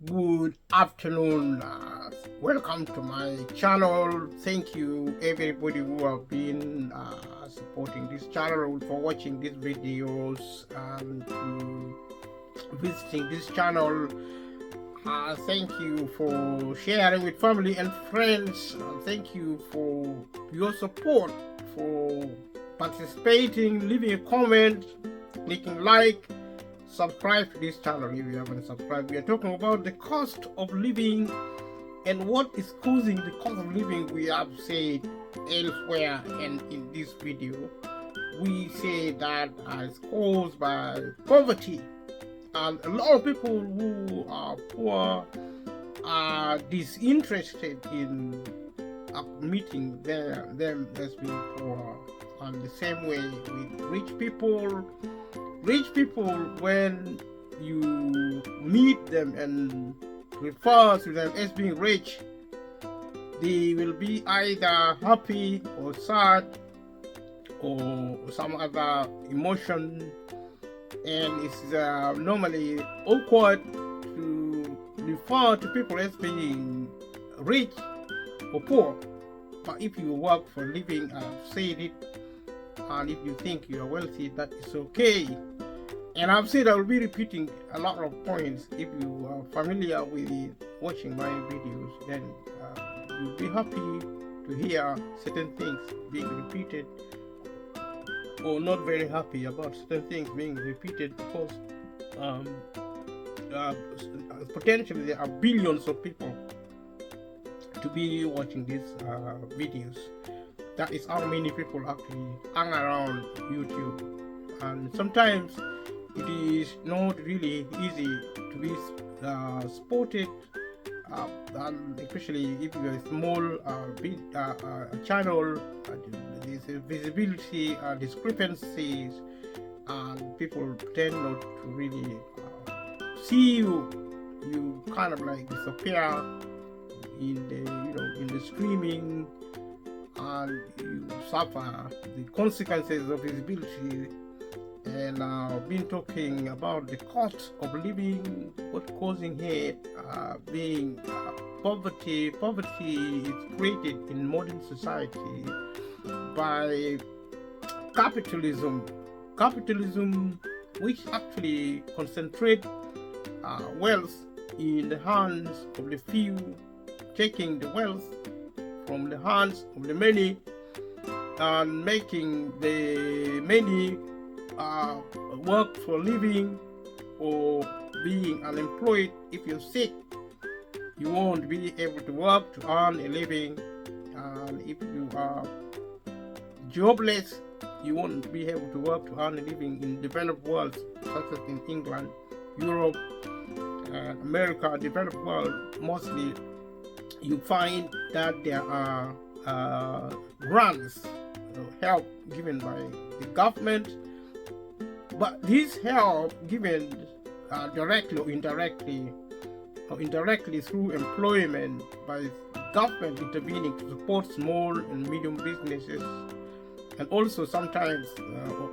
Good afternoon. Welcome to my channel. Thank you, everybody who have been supporting this channel, for watching these videos and visiting this channel. Thank you for sharing with family and friends. Thank you for your support, for participating, leaving a comment, clicking like. Subscribe to this channel if you haven't subscribed. We are talking about the cost of living and what is causing the cost of living. We have said elsewhere, and in this video we say that is caused by poverty, and a lot of people who are poor are disinterested in admitting them as being poor. And the same way with rich people, when you meet them and refer to them as being rich, they will be either happy or sad or some other emotion, and it's normally awkward to refer to people as being rich or poor. But if you work for a living, I've said it, and if you think you are wealthy, that is okay. And I've said I will be repeating a lot of points. If you are familiar with watching my videos, then you'll be happy to hear certain things being repeated, or not very happy about certain things being repeated, because potentially there are billions of people to be watching these videos. That is how many people actually hang around YouTube, and sometimes it is not really easy to be spotted, and especially if you are a small channel. There's a visibility discrepancies, and people tend not to really see you. You kind of like disappear in the streaming, and you suffer the consequences of visibility. And I've been talking about the cost of living, what's causing it, being poverty. Poverty is created in modern society by capitalism, which actually concentrate wealth in the hands of the few, taking the wealth from the hands of the many, and making the many work for a living or being unemployed. If you're sick, you won't be able to work to earn a living, and if you are jobless, you won't be able to work to earn a living in developed worlds such as in England, Europe, and America. Developed world, mostly you find that there are grants, help given by the government. But this help given directly or indirectly through employment by government intervening to support small and medium businesses, and also sometimes,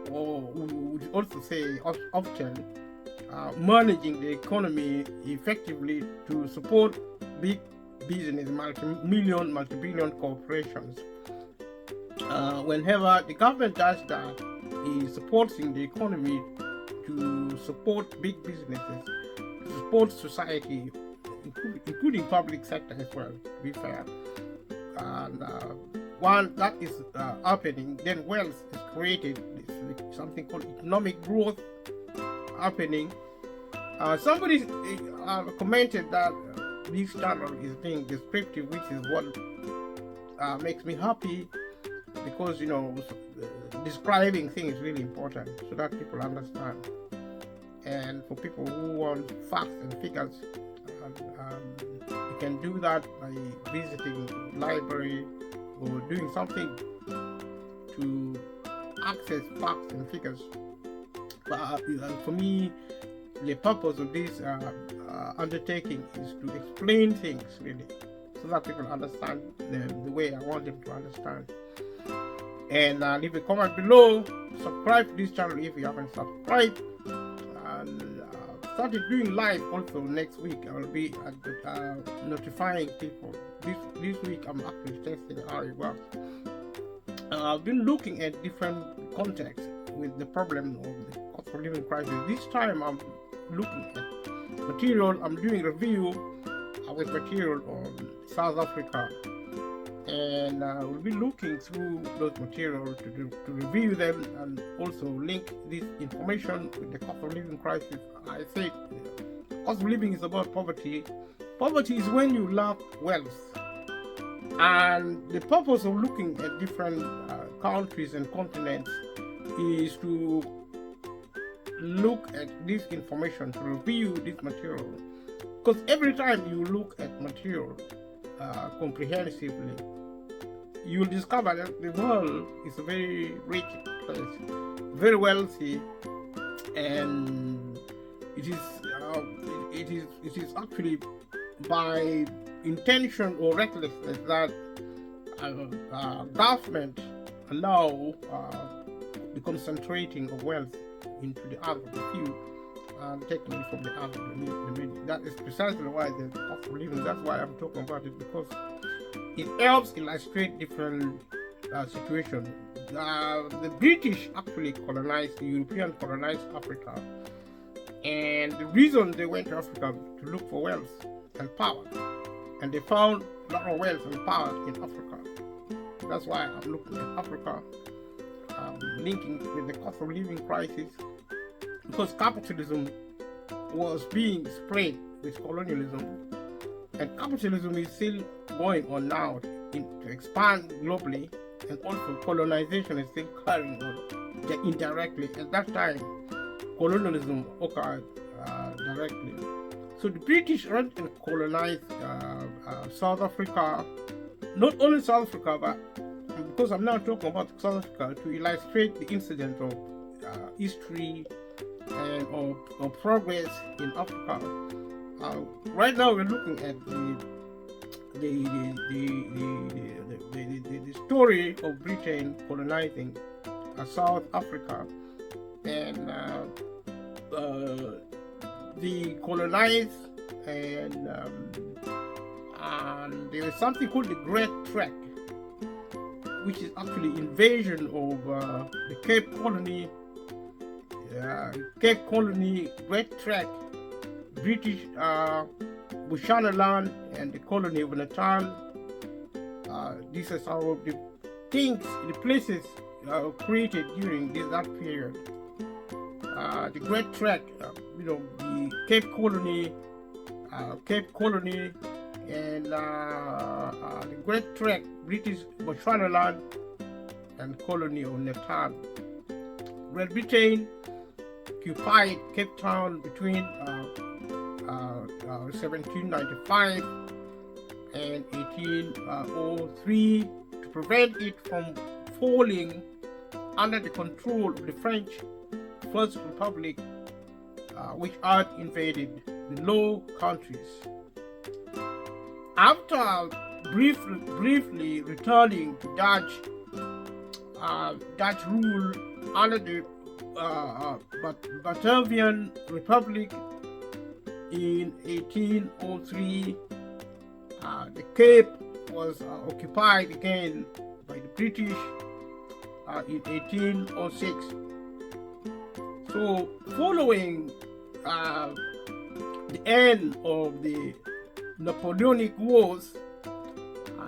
or we would also say often, managing the economy effectively to support big business, multi-billion corporations. Whenever the government does that, is supporting the economy to support big businesses, to support society, including public sector as well, to be fair. And while that is happening, then wealth is created. It's something called economic growth happening. Somebody commented that this channel is being descriptive, which is what makes me happy, because describing things is really important so that people understand. And for people who want facts and figures, you can do that by visiting the library or doing something to access facts and figures. But for me, the purpose of this undertaking is to explain things really, so that people understand the way I want them to understand. And leave a comment below. Subscribe to this channel if you haven't subscribed. And started doing live also next week. I will be notifying people. This week I'm actually testing how it works. I've been looking at different contexts with the problem of the cost of living crisis. This time I'm looking at material. I'm doing review with material on South Africa, and we'll be looking through those materials to review them and also link this information with the cost of living crisis. I said cost of living is about poverty. Poverty is when you lack wealth, and the purpose of looking at different countries and continents is to look at this information, to review this material, because every time you look at material comprehensively, you will discover that the world is a very rich place, very wealthy, and it is actually by intention or recklessness that government allow the concentrating of wealth into the hands of the few and taking it from the hands of the many. That is precisely why the cost of living. That's why I'm talking about it, because it helps illustrate different situations. The British actually colonized, the European colonized Africa, and the reason they went to Africa to look for wealth and power, and they found a lot of wealth and power in Africa. That's why I'm looking at Africa, linking with the cost of living crisis, because capitalism was being spread with colonialism, and capitalism is still going on now to expand globally, and also colonization is still carrying on indirectly. At that time, colonialism occurred directly. So the British went and colonized South Africa, not only South Africa, but because I'm now talking about South Africa to illustrate the incident of history and of progress in Africa. Right now we're looking at the story of Britain colonizing South Africa, and the colonized, and there is something called the Great Trek, which is actually invasion of the Cape Colony, Great Trek, British Bechuanaland, and the colony of Natal. These are some of the things, the places created during that period. The Great Trek, the Cape Colony, and the Great Trek, British Bechuanaland, and colony of Natal. Great Britain occupied Cape Town between 1795 and 1803 to prevent it from falling under the control of the French First Republic, which had invaded the Low Countries. After briefly returning to Dutch rule under the Batavian Republic in 1803, the Cape was occupied again by the British in 1806. So, following the end of the Napoleonic Wars,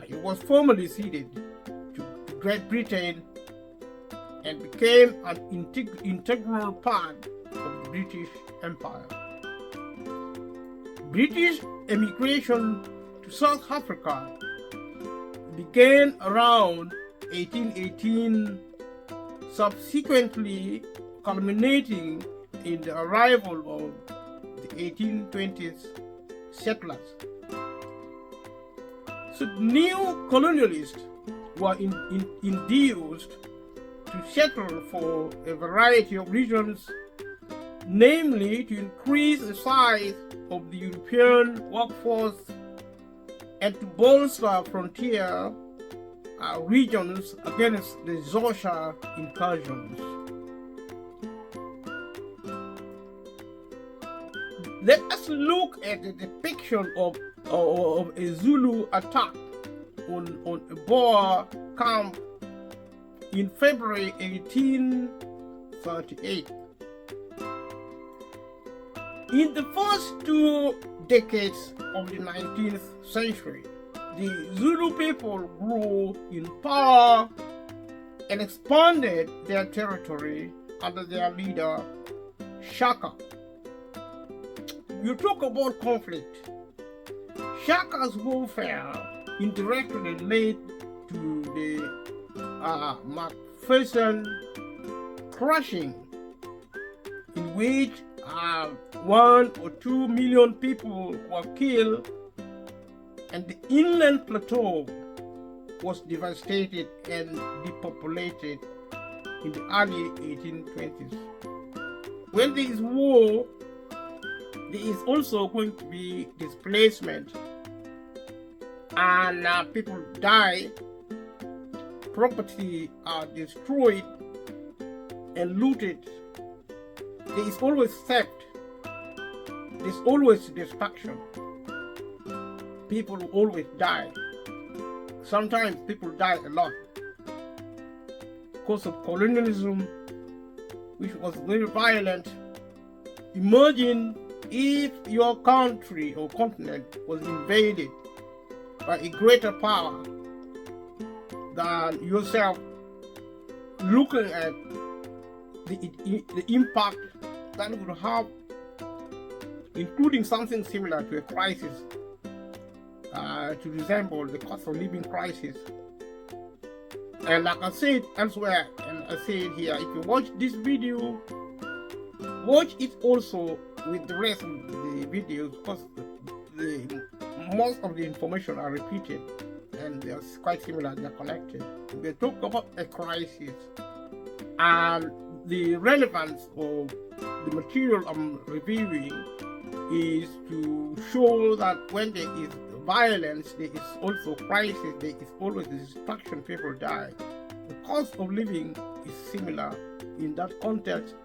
it was formally ceded to Great Britain and became an integral part of the British Empire. British emigration to South Africa began around 1818, subsequently culminating in the arrival of the 1820s settlers. So new colonialists were induced to settle for a variety of reasons, namely to increase the size of the European workforce and to bolster frontier regions against the Xhosa incursions. Let us look at the depiction of a Zulu attack on a Boer camp in February 1838. In the first 2 decades of the 19th century, the Zulu people grew in power and expanded their territory under their leader, Shaka. You talk about conflict. Shaka's warfare indirectly led to the Macpherson crushing, in which 1 or 2 million people were killed, and the inland plateau was devastated and depopulated in the early 1820s. When there is war, there is also going to be displacement, and people die, property are destroyed and looted. There is always theft. There's always destruction. People always die. Sometimes people die a lot because of colonialism, which was very violent. Imagine if your country or continent was invaded by a greater power than yourself, looking at the impact that would have, including something similar to a crisis, to resemble the cost of living crisis. And like I said elsewhere, and I say it here, if you watch this video, watch it also with the rest of the videos, because most of the information are repeated and they're quite similar, they're connected. They talk about a crisis, and the relevance of the material I'm reviewing is to show that when there is violence, there is also crisis, there is always destruction, people die. The cost of living is similar in that context.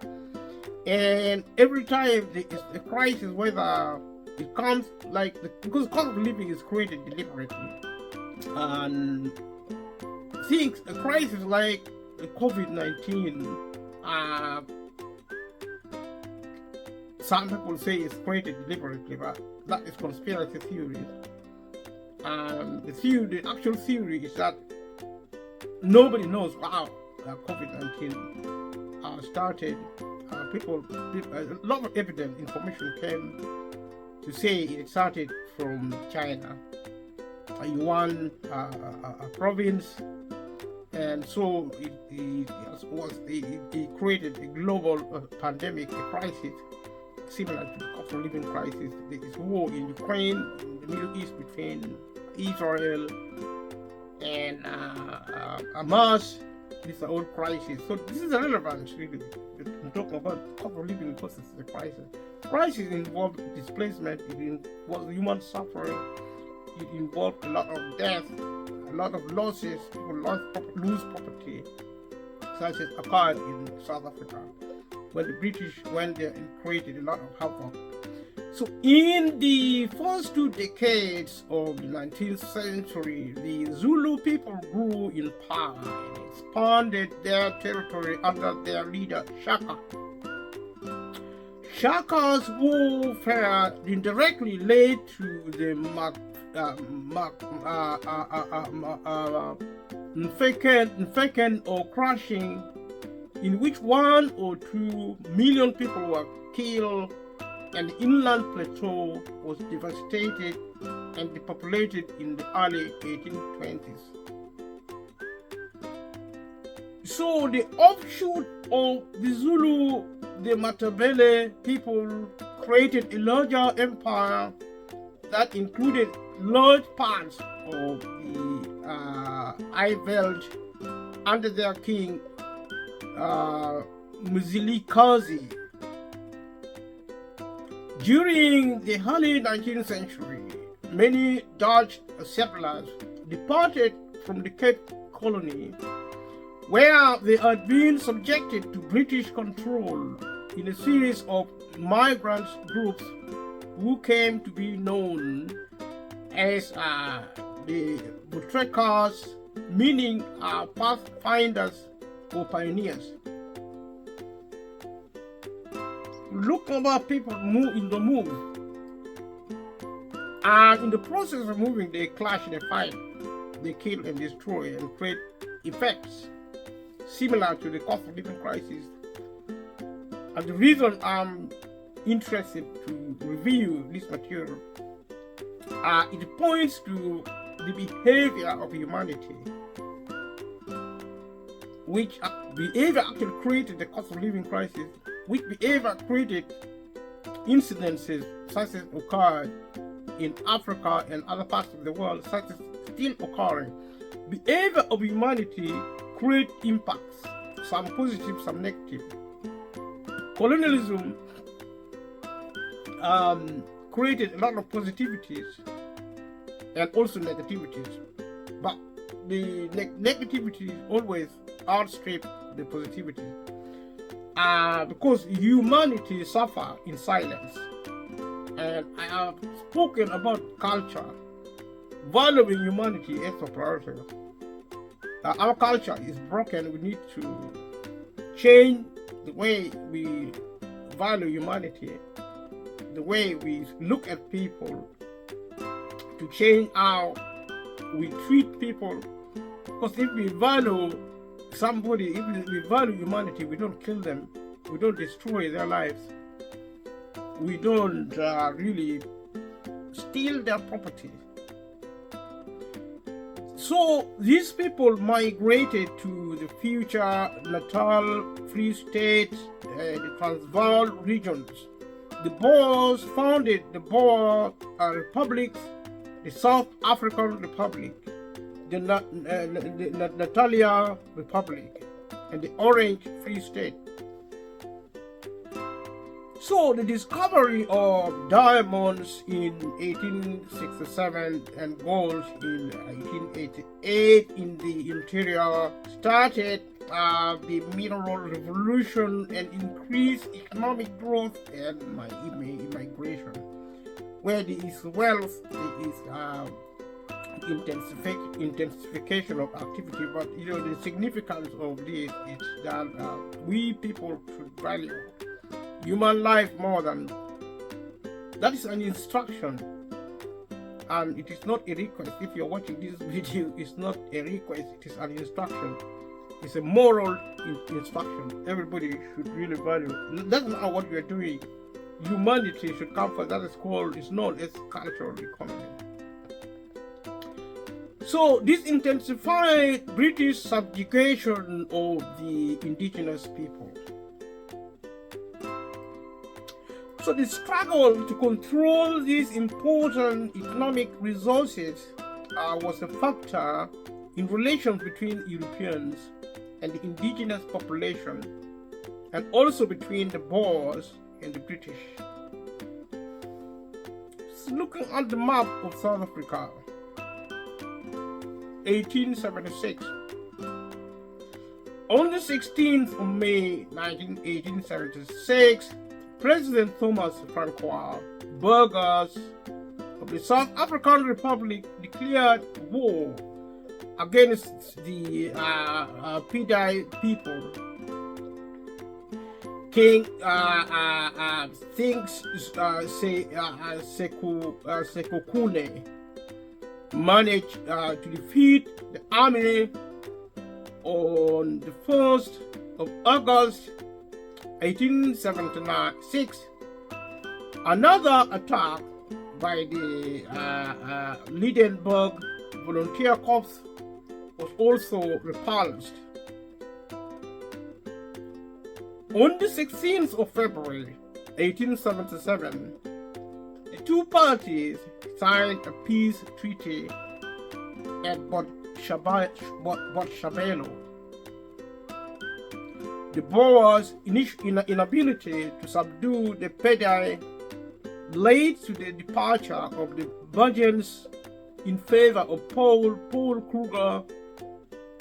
And every time there is a crisis, whether it comes because cost of living is created deliberately, and things, a crisis like the COVID-19, some people say it's created deliberately, but that is conspiracy theories. The actual theory is that nobody knows how COVID-19 started. A lot of evidence, information came to say it started from China, a Yuan province, and so it created a global pandemic, a crisis similar to the cost of living crisis. There is war in Ukraine, in the Middle East, between Israel and Hamas. These are all crises. So this is relevant, really. We're talking about cost of living because it's a crisis. Crisis involves displacement, it involves human suffering, it involves a lot of death, a lot of losses. People lose property, such as occurred in South Africa when the British went there and created a lot of havoc. So in the first 2 decades of the 19th century, the Zulu people grew in power and expanded their territory under their leader, Shaka. Shaka's warfare indirectly led to the Mfecen or crushing, in which 1 or 2 million people were killed, and the inland plateau was devastated and depopulated in the early 1820s. So the offshoot of the Zulu, the Matabele people, created a larger empire that included large parts of the Highveld under their king Mzilikazi. During the early 19th century, many Dutch settlers departed from the Cape Colony, where they had been subjected to British control in a series of migrant groups who came to be known as the Bootrekkers, meaning pathfinders or pioneers. Look about people move in the move, and in the process of moving, they clash, they fight, they kill and destroy and create effects similar to the cost of living crisis. And the reason I'm interested to review this material, it points to the behavior of humanity, which behavior actually created the cost of living crisis, which behavior created incidences such as occurred in Africa and other parts of the world, such as still occurring. Behavior of humanity create impacts, some positive, some negative. Colonialism created a lot of positivities and also negativities, but the negativities always outstrip the positivity, because humanity suffer in silence. And I have spoken about culture, valuing humanity as a priority. Our culture is broken. We need to change the way we value humanity, the way we look at people, to change how we treat people. Because if we value somebody, if we value humanity, we don't kill them, we don't destroy their lives, we don't really steal their property. So these people migrated to the future Natal, Free State, the Transvaal regions. The Boers founded the Boer republics, the South African Republic, the Natalia Republic, and the Orange Free State. So the discovery of diamonds in 1867 and gold in 1888 in the interior started the mineral revolution and increased economic growth and immigration. Where there is wealth, there is intensification of activity. But the significance of this is that we people should value human life more than that. Is an instruction, and it is not a request. If you're watching this video, it's not a request, it is an instruction. It's a moral instruction. Everybody should really value. Doesn't matter what we are doing, humanity should come first. That is known as cultural economy. So this intensified British subjugation of the indigenous people. So the struggle to control these important economic resources was a factor in relations between Europeans and the indigenous population, and also between the Boers and the British. So looking at the map of South Africa, 1876. On the 16th of May 1876, President Thomas Francois Burgers of the South African Republic declared war against the Pedi people. King Sekhukhune managed to defeat the army on the 1st of August 1876. Another attack by the Lydenburg Volunteer Corps was also repulsed. On the 16th of February 1877, the two parties signed a peace treaty at Botshabelo. The Boers' inability to subdue the Pedi led to the departure of the Belgians in favor of Paul Kruger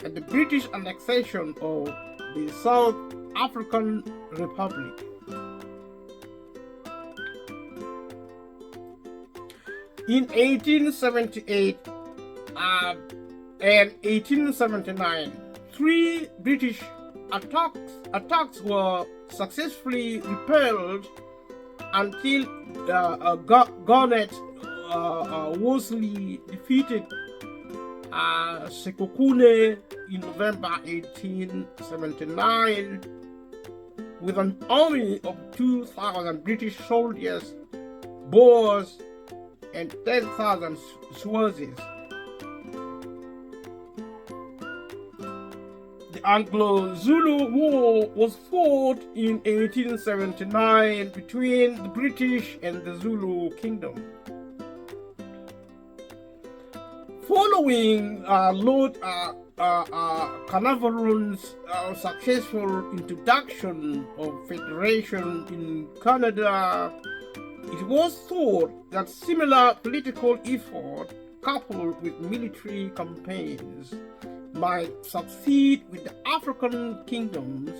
and the British annexation of the South African Republic. In 1878 and 1879, 3 British attacks were successfully repelled until Garnet Wolseley defeated Sekukune in November 1879 with an army of 2,000 British soldiers, Boers, and 10,000 Swazis. The Anglo-Zulu War was fought in 1879 between the British and the Zulu Kingdom. Following Lord Carnarvon's successful introduction of federation in Canada, it was thought that similar political effort, coupled with military campaigns, might succeed with the African kingdoms,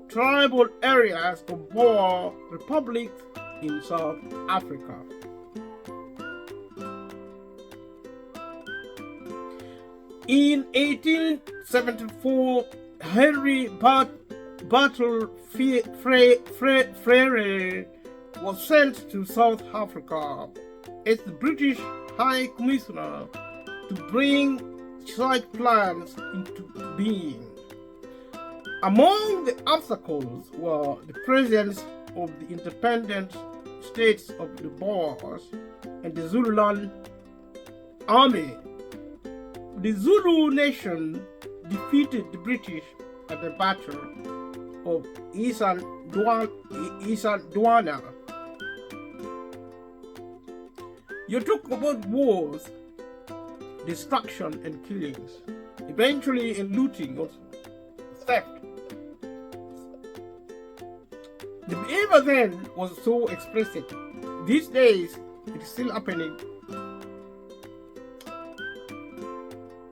tribal areas of Boer republics in South Africa. In 1874, Henry Bartle Frere was sent to South Africa as the British High Commissioner to bring such plans into being. Among the obstacles were the presence of the independent states of the Boers and the Zululand army. The Zulu nation defeated the British at the Battle of Isandlwana. You talk about wars, destruction and killings, eventually in looting also, theft. The behavior then was so expressive. These days, it is still happening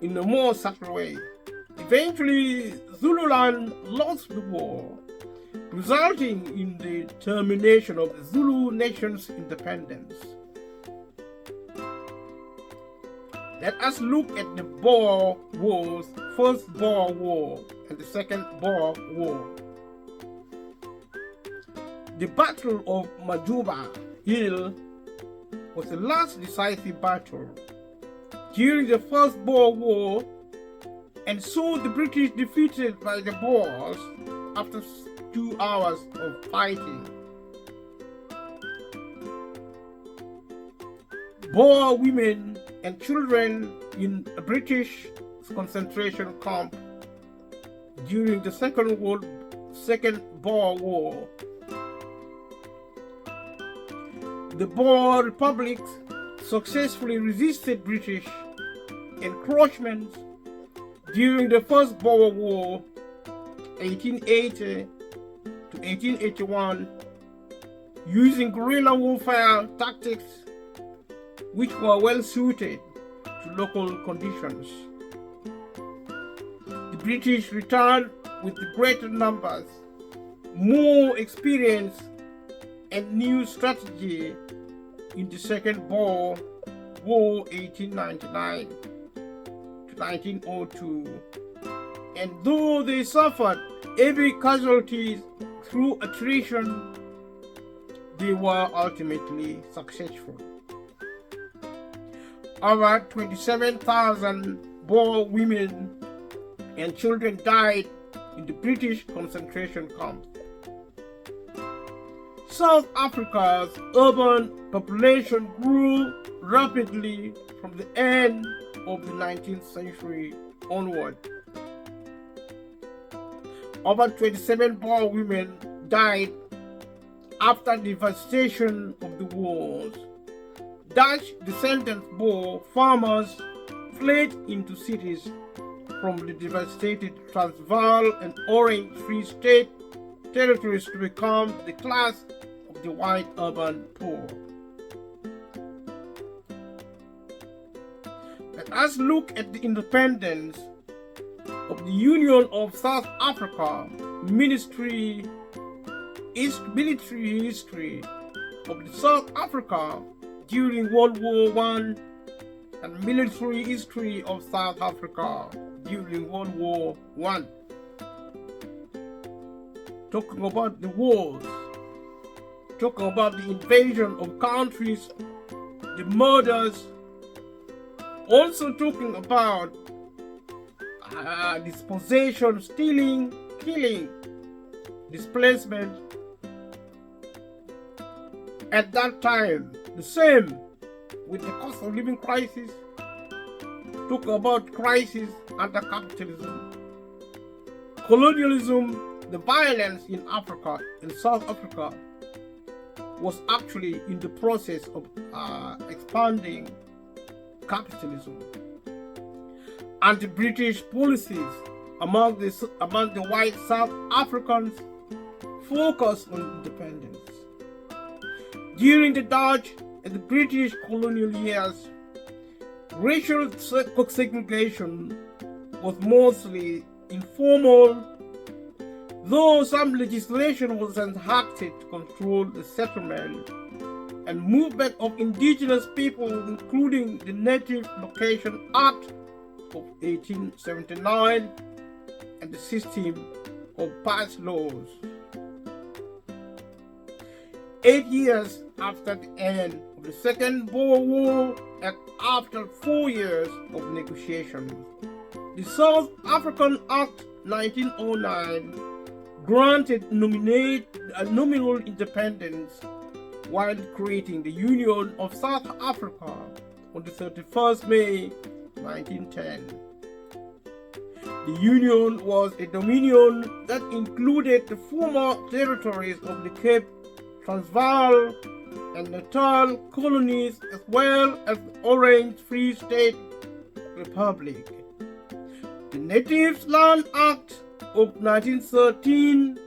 in a more subtle way. Eventually, Zululand lost the war, resulting in the termination of the Zulu nation's independence. Let us look at the Boer Wars, First Boer War and the Second Boer War. The Battle of Majuba Hill was the last decisive battle during the First Boer War, and saw the British defeated by the Boers after 2 hours of fighting. Boer women and children in a British concentration camp during the Second Boer War. The Boer republics successfully resisted British encroachment during the First Boer War, 1880 to 1881, using guerrilla warfare tactics which were well suited to local conditions. The British returned with greater numbers, more experience, and new strategy in the Second Boer War, 1899 to 1902. And though they suffered heavy casualties through attrition, they were ultimately successful. Over 27,000 Boer women and children died in the British concentration camps. South Africa's urban population grew rapidly from the end of the 19th century onward. Over 27 Boer women died after devastation of the wars. Dutch descendant Boer farmers fled into cities from the devastated Transvaal and Orange Free State territories to become the class of the white urban poor. Let us look at the independence of the Union of South Africa military history of the South Africa during World War I, and military history of South Africa during World War I. Talking about the wars, talking about the invasion of countries, the murders, also talking about dispossession, stealing, killing, displacement. At that time, the same with the cost of living crisis, talking about crisis under capitalism, colonialism, the violence in Africa, in South Africa, was actually in the process of expanding capitalism. Anti-British policies among the white South Africans focused on independence. During the Dutch and the British colonial years, racial segregation was mostly informal, though some legislation was enacted to control the settlement and movement of indigenous people, including the Native Location Act of 1879 and the system of pass laws. 8 years after the end of the Second Boer War and after 4 years of negotiations, the South African Act 1909 granted nominal independence while creating the Union of South Africa on the 31st May 1910. The Union was a dominion that included the former territories of the Cape, Transvaal, and Natal colonies, as well as the Orange Free State Republic. The Natives Land Act of 1913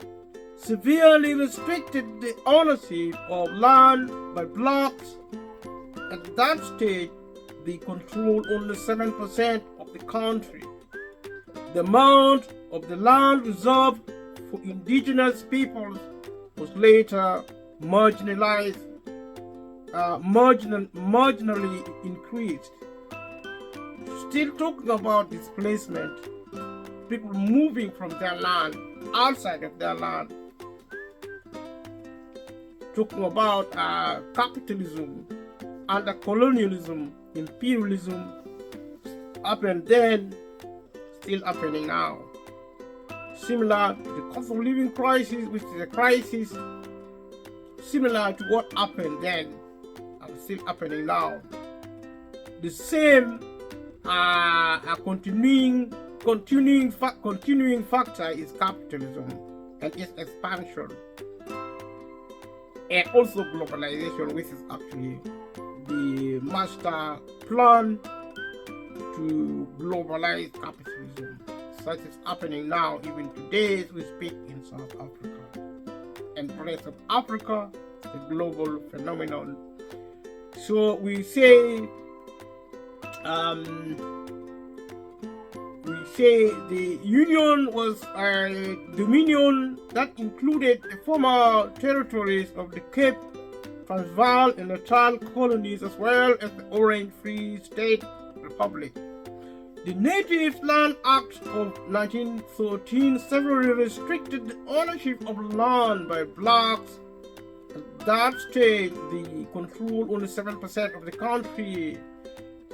severely restricted the ownership of land by blacks. At that stage, they controlled only 7% of the country. The amount of the land reserved for indigenous peoples was later marginally increased. Still talking about displacement, people moving from their land, outside of their land. Talking about capitalism, under colonialism, imperialism, happened then, still happening now. Similar to the cost of living crisis, which is a crisis similar to what happened then and still happening now. The same continuing factor is capitalism and its expansion, and also globalization, which is actually the master plan to globalize capitalism, such is happening now even today as we speak in South Africa and the rest of Africa, a global phenomenon. So we say the Union was a dominion that included the former territories of the Cape, Transvaal, and Natal colonies, as well as the Orange Free State Republic. The Native Land Act of 1913 severely restricted the ownership of land by blacks. At that stage, they controlled only 7% of the country.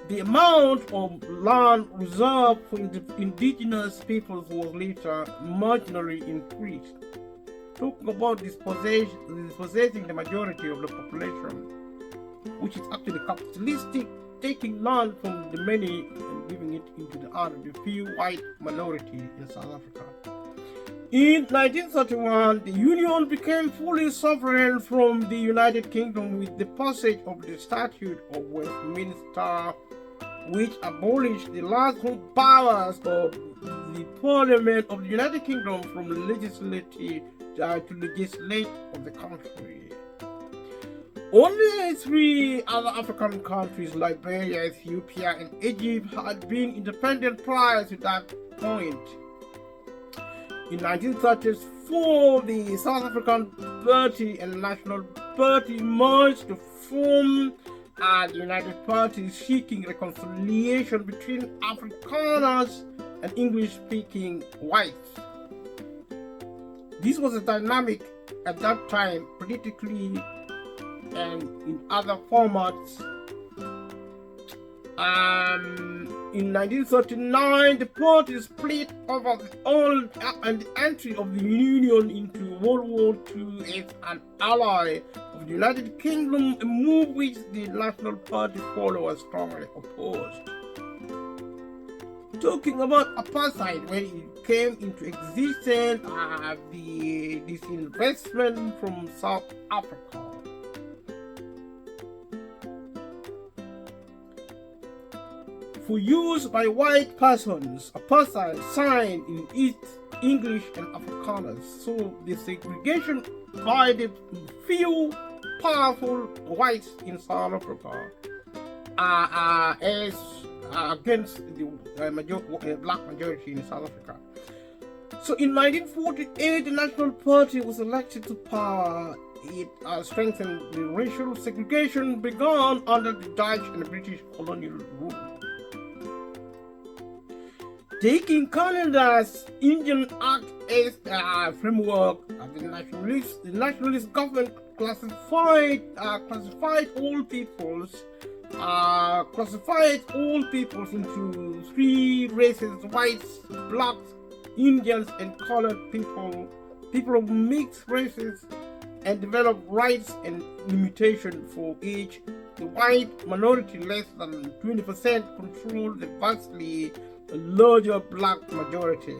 The amount of land reserved for indigenous peoples was later marginally increased. Talking about dispossessing the majority of the population, which is actually capitalistic, taking land from the many and giving it into the hands of the few white minority in South Africa. In 1931, the Union became fully sovereign from the United Kingdom with the passage of the Statute of Westminster, which abolished the last powers of the Parliament of the United Kingdom from the legislative to legislate of the country. Only 3 other African countries, Liberia, Ethiopia, and Egypt, had been independent prior to that point. In 1934, the South African Party and National Party merged to form the United Party seeking reconciliation between Afrikaners and English-speaking whites. This was a dynamic at that time, politically and in other formats. In 1939, the party split over the old and the entry of the Union into World War II as an ally of the United Kingdom, a move which the National Party followers strongly opposed. Talking about apartheid, when it came into existence, the disinvestment from South Africa. For use by white persons, apartheid signed in East English and Afrikaners. So the segregation by the few powerful whites in South Africa as against the black majority in South Africa. So in 1948, the National Party was elected to power. It strengthened the racial segregation begun under the Dutch and British colonial rule. Taking Canada's Indian Act as a framework, the nationalist government classified all peoples into three races: whites, blacks, Indians, and colored people of mixed races, and developed rights and limitations for each. The white minority, less than 20%, controlled the vastly larger black majority.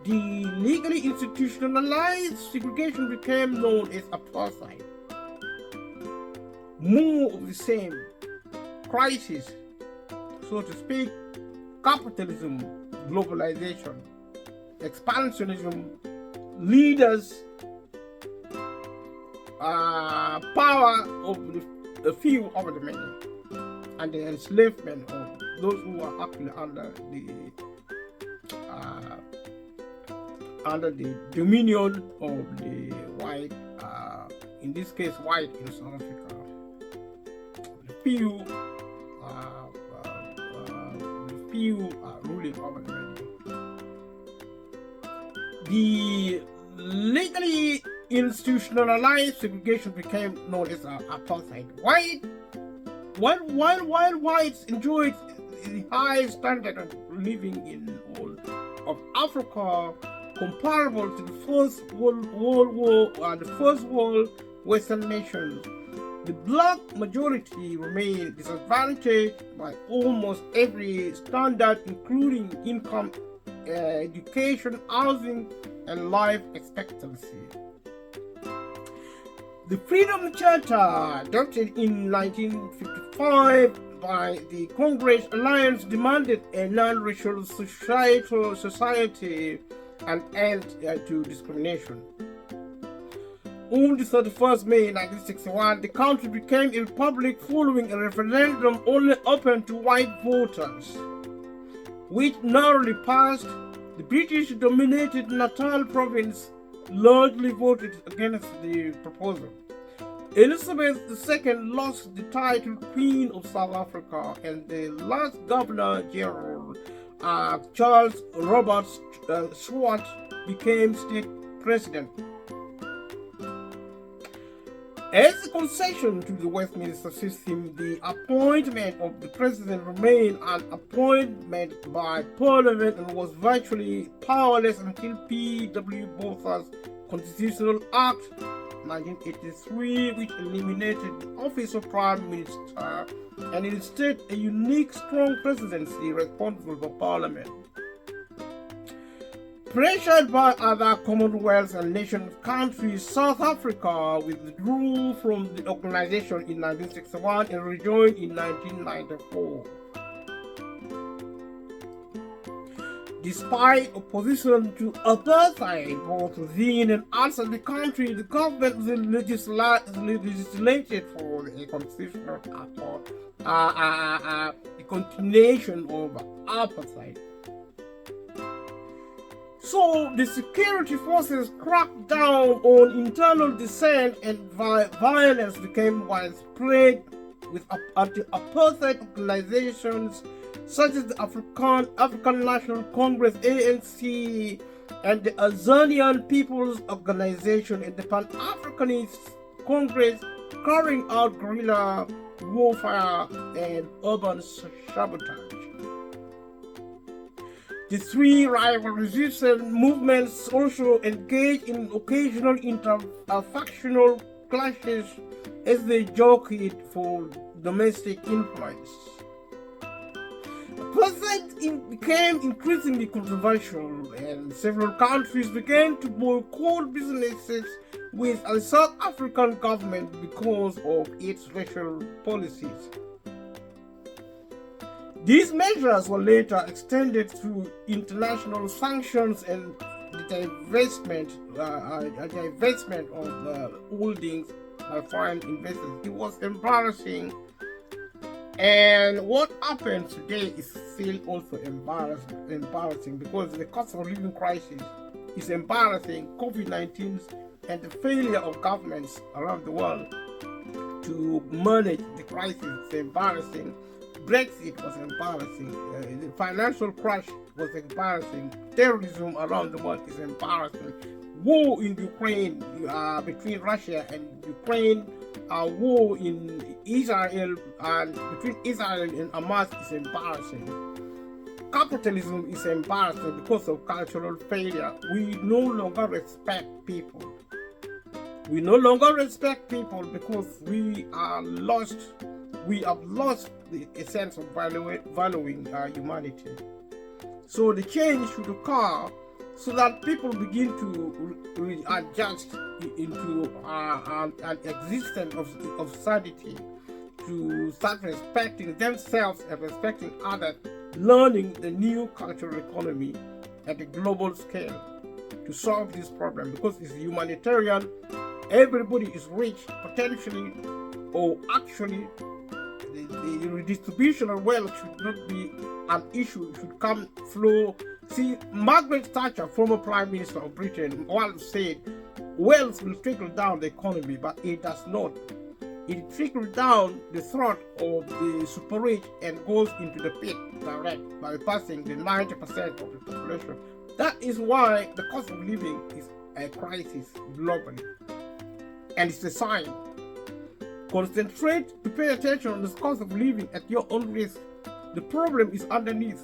The legally institutionalized segregation became known as apartheid. More of the same. Crisis, so to speak: capitalism, globalization, expansionism, leaders, power of the few over the many, and the enslavement of those who are actually under the dominion of the white, in this case white in South Africa. The few ruling over the many. The legally institutionalized segregation became known as apartheid. While whites enjoyed the high standard of living in all of Africa, comparable to the First World War and the First World Western nations, the black majority remained disadvantaged by almost every standard, including income, education, housing, and life expectancy. The Freedom Charter, adopted in 1955 by the Congress Alliance, demanded a non-racial society and end to discrimination. On the 31st May 1961, the country became a republic following a referendum only open to white voters, which narrowly passed. The British-dominated Natal province largely voted against the proposal. Elizabeth II lost the title Queen of South Africa, and the last Governor General, Charles Robert Swart, became state president. As a concession to the Westminster system, the appointment of the president remained an appointment by Parliament and was virtually powerless until P.W. Botha's Constitutional Act 1983, which eliminated the office of Prime Minister and instead a unique strong presidency responsible for Parliament. Pressured by other Commonwealth and nation countries, South Africa withdrew from the organization in 1961 and rejoined in 1994. Despite opposition to apartheid both within and outside the country, the government legislated for a constitutional accord, the continuation of apartheid. So the security forces cracked down on internal dissent and violence became widespread with anti-apartheid organizations such as the African National Congress (ANC) and the Azanian People's Organization and the Pan-Africanist Congress, carrying out guerrilla warfare and urban sabotage. The three rival resistance movements also engage in occasional interfactional clashes as they jockeyed for domestic influence. The present became increasingly controversial, and several countries began to boycott businesses with the South African government because of its racial policies. These measures were later extended through international sanctions and the divestment of the holdings by foreign investors. It was embarrassing, and what happened today is still also embarrassing because the cost of living crisis is embarrassing. COVID-19 and the failure of governments around the world to manage the crisis is embarrassing. Brexit was embarrassing. The financial crash was embarrassing. Terrorism around the world is embarrassing. War in Ukraine between Russia and Ukraine, war in Israel and between Israel and Hamas is embarrassing. Capitalism is embarrassing because of cultural failure. We no longer respect people. We no longer respect people because we are lost. We have lost a sense of valuing humanity. So the change should occur so that people begin to readjust into an existence of sanity, to start respecting themselves and respecting others, learning the new cultural economy at a global scale to solve this problem, because it's humanitarian. Everybody is rich potentially, or actually the redistribution of wealth should not be an issue. It should flow. See, Margaret Thatcher, former Prime Minister of Britain, once said, wealth will trickle down the economy, but it does not. It trickles down the throat of the super rich and goes into the pit direct, bypassing the 90% of the population. That is why the cost of living is a crisis globally. And it's a sign. Concentrate to pay attention on the cost of living at your own risk. The problem is underneath.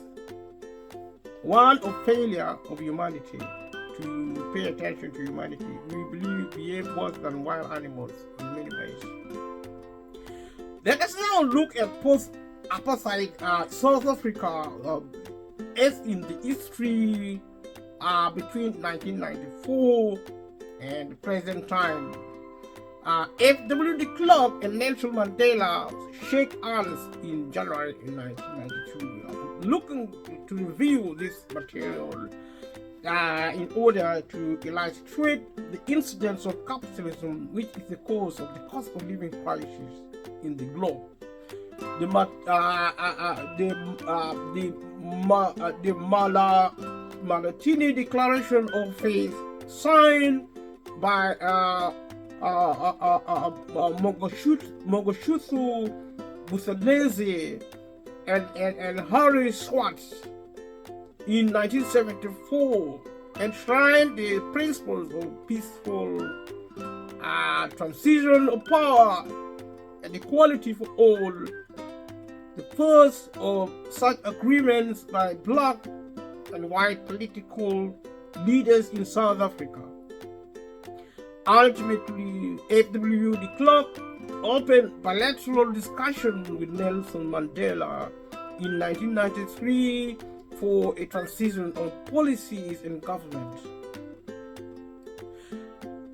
One of failure of humanity to pay attention to humanity. We believe we behave worse than wild animals in many ways. Let us now look at post-apartheid South Africa as in the history between 1994 and the present time. F.W. de Klerk and Nelson Mandela shake hands in January 1992. Looking to review this material in order to illustrate the incidence of capitalism, which is the cause of the cost of living crisis in the globe. The Malatini Declaration of Faith, signed by Mangosuthu Buthelezi and Harry Swartz in 1974, enshrined the principles of peaceful transition of power and equality for all. The first of such agreements by black and white political leaders in South Africa. Ultimately, F.W. de Klerk opened bilateral discussion with Nelson Mandela in 1993 for a transition of policies and government.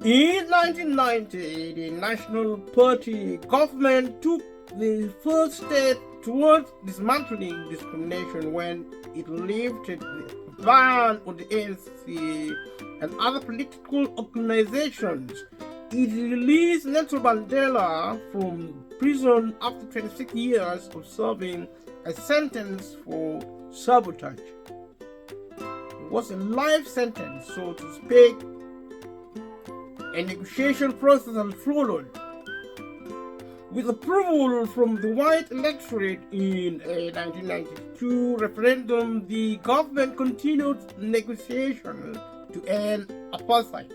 In 1990, the National Party government took the first step towards dismantling discrimination when it lifted the ban on the ANC and other political organizations. It released Nelson Mandela from prison after 26 years of serving a sentence for sabotage. It was a life sentence, so to speak. A negotiation process had followed. With approval from the white electorate in a 1992 referendum, the government continued negotiations to end apartheid.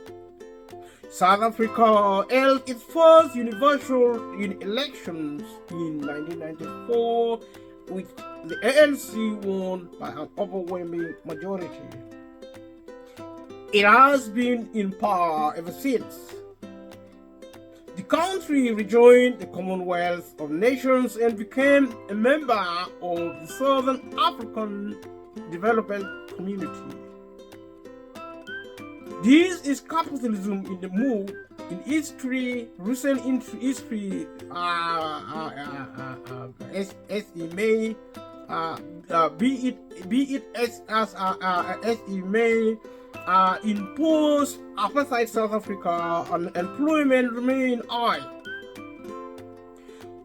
South Africa held its first universal elections in 1994, which the ANC won by an overwhelming majority. It has been in power ever since. The country rejoined the Commonwealth of Nations and became a member of the Southern African Development Community. This is capitalism in the move. In history, recent history, imposed apartheid South Africa, unemployment remained high.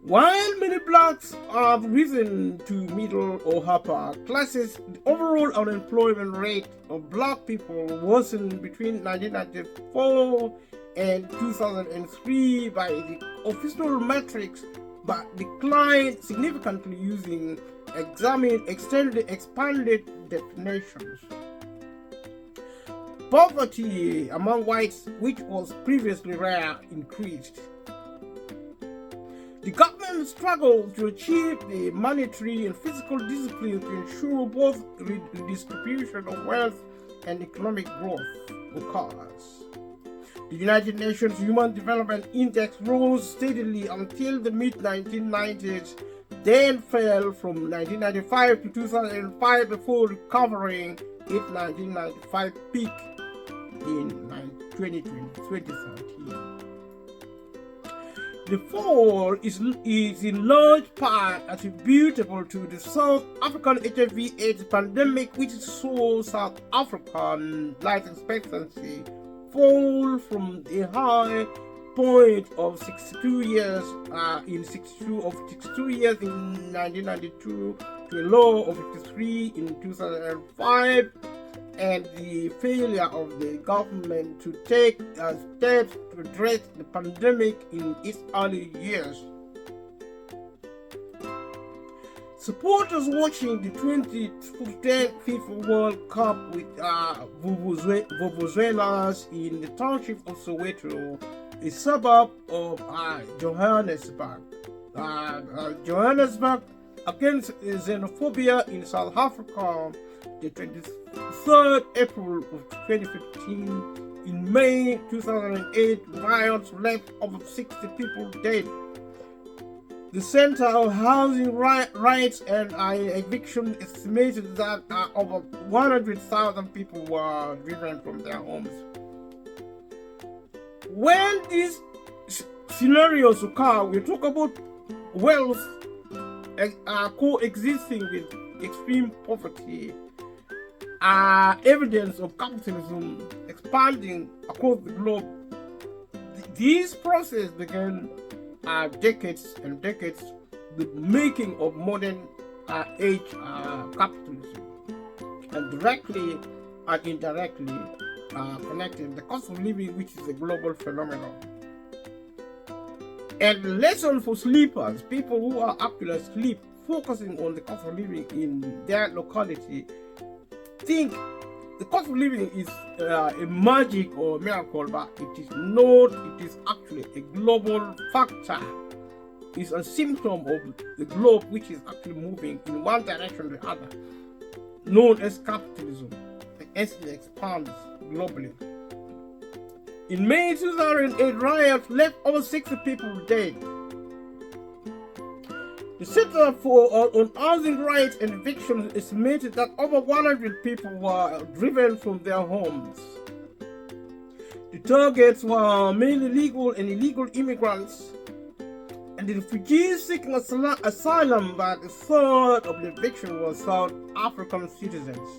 While many blacks have risen to middle or upper classes, the overall unemployment rate of black people worsened between 1994 and 2003 by the official metrics, but declined significantly using expanded definitions. Poverty among whites, which was previously rare, increased. The government struggled to achieve the monetary and physical discipline to ensure both redistribution of wealth and economic growth occurs. The United Nations Human Development Index rose steadily until the mid-1990s, then fell from 1995 to 2005 before recovering its 1995 peak in 2013. The fall is in large part attributable to the South African HIV/AIDS pandemic, which saw South African life expectancy fall from a high point of 62 years in 1992 to a low of 53 in 2005, and the failure of the government to take steps to address the pandemic in its early years. Supporters watching the 2010 FIFA World Cup with vuvuzelas in the township of Soweto, a suburb of Johannesburg. Johannesburg against xenophobia in South Africa, the 23rd April of 2015. In May 2008, riots left over 60 people dead. The Center of Housing Rights and Eviction estimated that over 100,000 people were driven from their homes. When these scenarios occur, we talk about wealth coexisting with extreme poverty, evidence of capitalism expanding across the globe. This process began decades and decades, the making of modern age capitalism, and directly and indirectly connected the cost of living, which is a global phenomenon. And the lesson for sleepers, people who are actually asleep, focusing on the cost of living in their locality, think the cost of living is a magic or a miracle, but it is not. It is actually a global factor. It's a symptom of the globe, which is actually moving in one direction or the other, known as capitalism, as it expands globally. In May 2008, riots left over 60 people dead. The Center on Housing Rights and Eviction estimated that over 100 people were driven from their homes. The targets were mainly legal and illegal immigrants and the refugees seeking asylum, but a third of the eviction was South African citizens.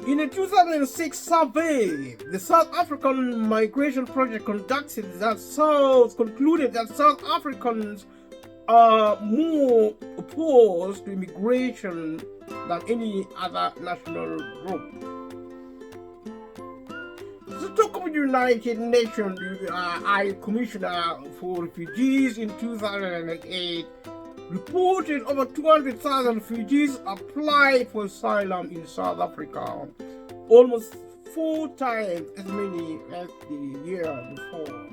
In a 2006 survey, the South African Migration Project concluded that South Africans are more opposed to immigration than any other national group. The talk of the United Nations High Commissioner for Refugees in 2008 reported over 200,000 refugees applied for asylum in South Africa, almost 4 times as many as the year before.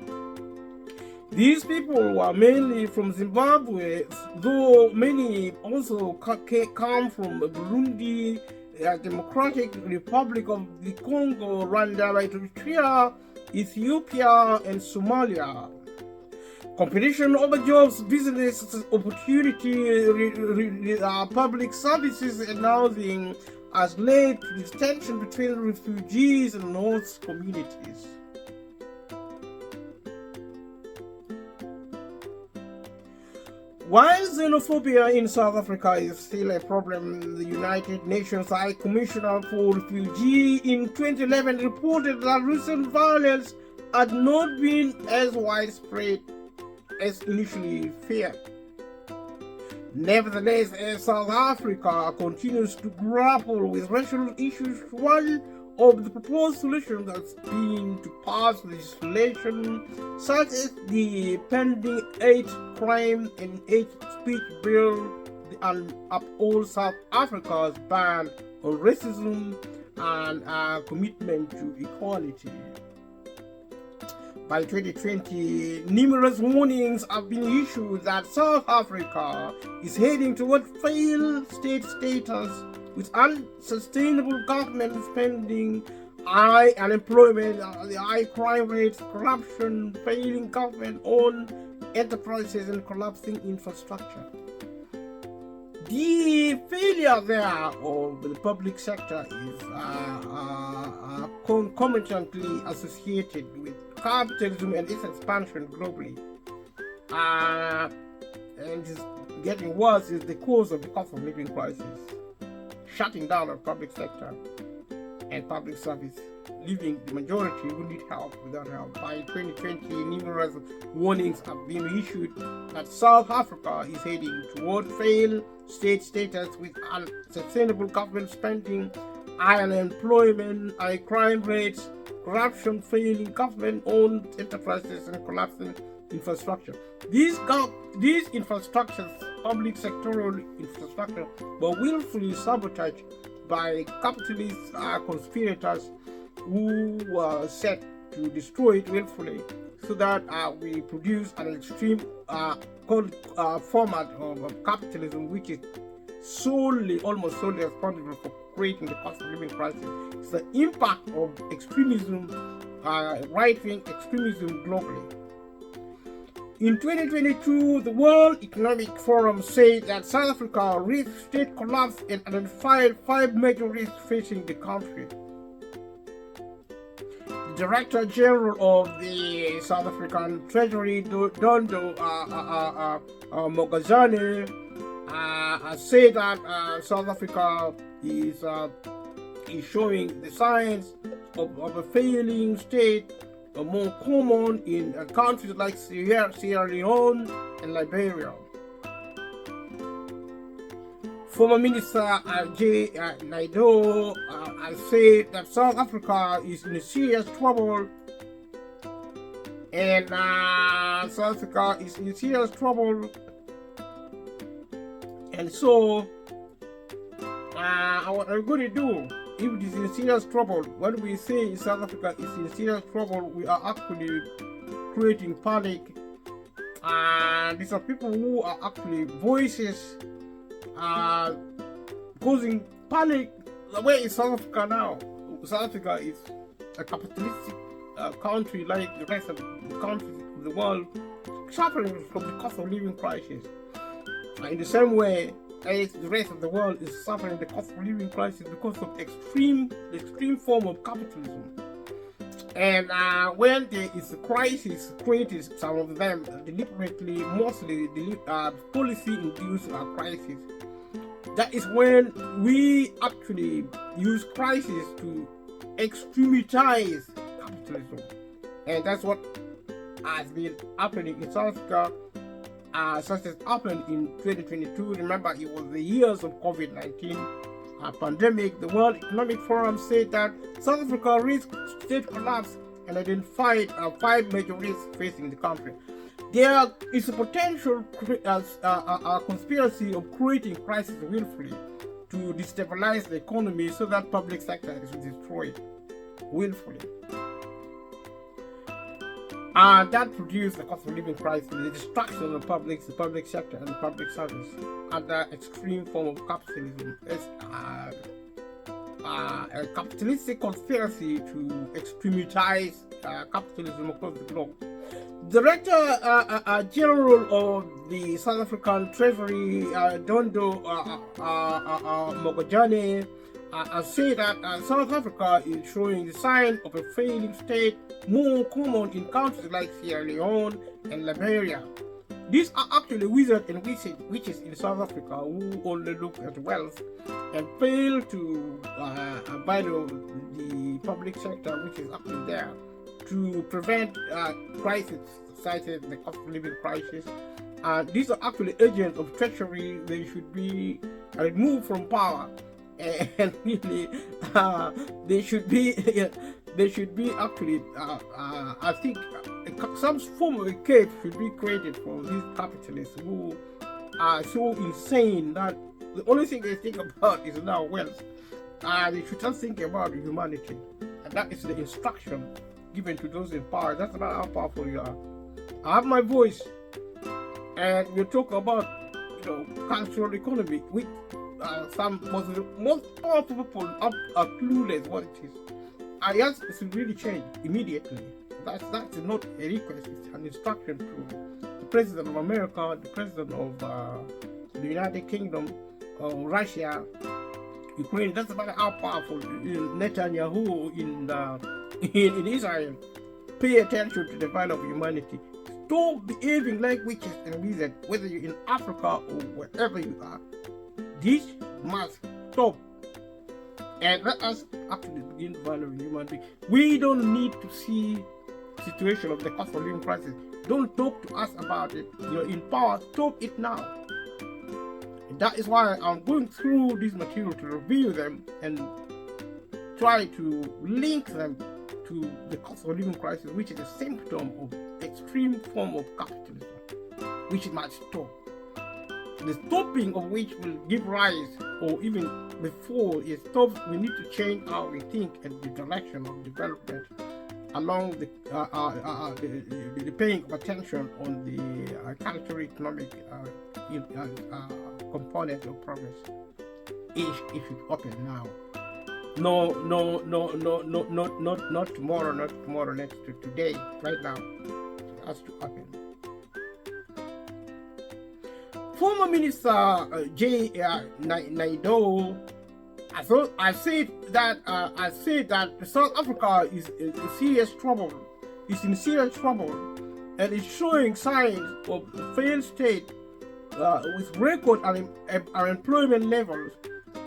These people were mainly from Zimbabwe, though many also come from Burundi, Democratic Republic of the Congo, Rwanda, Eritrea, Ethiopia, and Somalia. Competition over jobs, business opportunity, public services, and housing has led to this tension between refugees and host communities. While xenophobia in South Africa is still a problem, the United Nations High Commissioner for Refugees in 2011 reported that recent violence had not been as widespread as initially feared. Nevertheless, as South Africa continues to grapple with racial issues, one of the proposed solutions has been to pass legislation such as the pending Hate Crime and Hate Speech Bill and uphold South Africa's ban on racism and commitment to equality. By 2020, numerous warnings have been issued that South Africa is heading toward failed state status with unsustainable government spending, high unemployment, the high crime rates, corruption, failing government-owned enterprises, and collapsing infrastructure. The failure there of the public sector is concomitantly associated with capitalism and its expansion globally. And it's getting worse is the cause of the cost of living crisis. Shutting down the public sector and public service, leaving the majority who need help without help. By 2020, numerous warnings have been issued that South Africa is heading toward failed state status with unsustainable government spending, high unemployment, high crime rates, corruption, failing government-owned enterprises, and collapsing infrastructure. These infrastructures, public sectoral infrastructure, were willfully sabotaged by capitalist conspirators who were set to destroy it willfully, so that we produce an extreme format of capitalism, which is almost solely responsible for creating the cost of living crisis. It's the impact of extremism, right-wing extremism globally. In 2022, the World Economic Forum said that South Africa risked state collapse and identified 5 major risks facing the country. The Director General of the South African Treasury, Dondo Mogazane, said that South Africa is showing the signs of a failing state, more common in countries like Sierra Leone and Liberia. Former Minister J. Naidoo said that South Africa is in serious trouble, and South Africa is in serious trouble, and so what are we going to do? If it is in serious trouble, when we say South Africa is in serious trouble, we are actually creating panic. And these are people who are actually voices causing panic. Where is South Africa now? South Africa is a capitalistic country like the rest of the countries of the world, suffering from the cost of living crisis. In the same way, as the rest of the world is suffering the cost of living crisis because of extreme form of capitalism. And when there is a crisis created, some of them deliberately, mostly policy-induced crisis. That is when we actually use crisis to extremitize capitalism. And that's what has been happening in South Africa, such as happened in 2022. Remember, it was the years of COVID-19 pandemic. The World Economic Forum said that South Africa risks state collapse and identified 5 major risks facing the country. There is a potential conspiracy of creating crisis willfully to destabilize the economy so that public sector is destroyed willfully. And that produced the cost of living crisis, the destruction of the public sector and the public service, and the extreme form of capitalism. It's a capitalistic conspiracy to extremize capitalism across the globe. Director General of the South African Treasury, Dondo Mogojane, say that South Africa is showing the sign of a failing state, more common in countries like Sierra Leone and Liberia. These are actually wizards and witches in South Africa who only look at wealth and fail to value the public sector, which is actually there to prevent crisis such as the cost of living crisis. These are actually agents of treachery. They should be removed from power, and really they should be actually I think some form of a cave should be created for these capitalists who are so insane that the only thing they think about is now wealth. They should just think about humanity, and that is the instruction given to those in power. That's about how powerful you are. I have my voice, and we'll talk about cultural economy, which some most powerful people are clueless what it is. And yes, it should really change immediately. That's not a request, it's an instruction to the President of America, the President of the United Kingdom, Russia, Ukraine. That's about how powerful Netanyahu in Israel. Pay attention to the value of humanity. Stop behaving like witches and wizards, whether you're in Africa or wherever you are. This must stop. And let us actually begin valuing human beings. We don't need to see the situation of the cost of living crisis. Don't talk to us about it. You're in power. Stop it now. And that is why I'm going through this material to review them and try to link them to the cost of living crisis, which is a symptom of extreme form of capitalism, which must stop. The stopping of which will give rise, or even before it stops, we need to change how we think and the direction of development along the paying of attention on the cultural economic component of progress. It should open now. No, not tomorrow, next to today, right now. It has to happen. Former Minister J. Naidoo, I said that South Africa is in serious trouble. It's in serious trouble, and it's showing signs of failed state with record unemployment levels,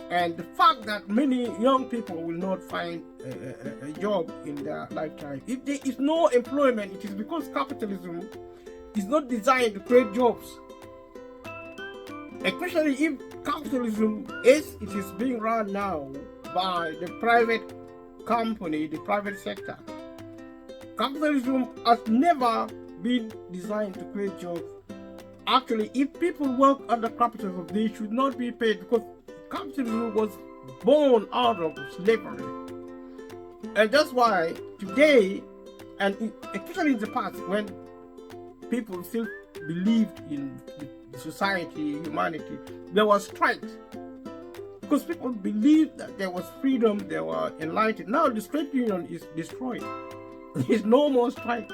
and the fact that many young people will not find a job in their lifetime. If there is no employment, it is because capitalism is not designed to create jobs. Especially if capitalism, as it is being run now by the private company, the private sector. Capitalism has never been designed to create jobs. Actually, if people work under capitalism, they should not be paid, because capitalism was born out of slavery. And that's why today, and especially in the past, when people still believed in society, humanity, there was strikes, because people believed that there was freedom, they were enlightened. Now the trade union is destroyed. There's no more strike,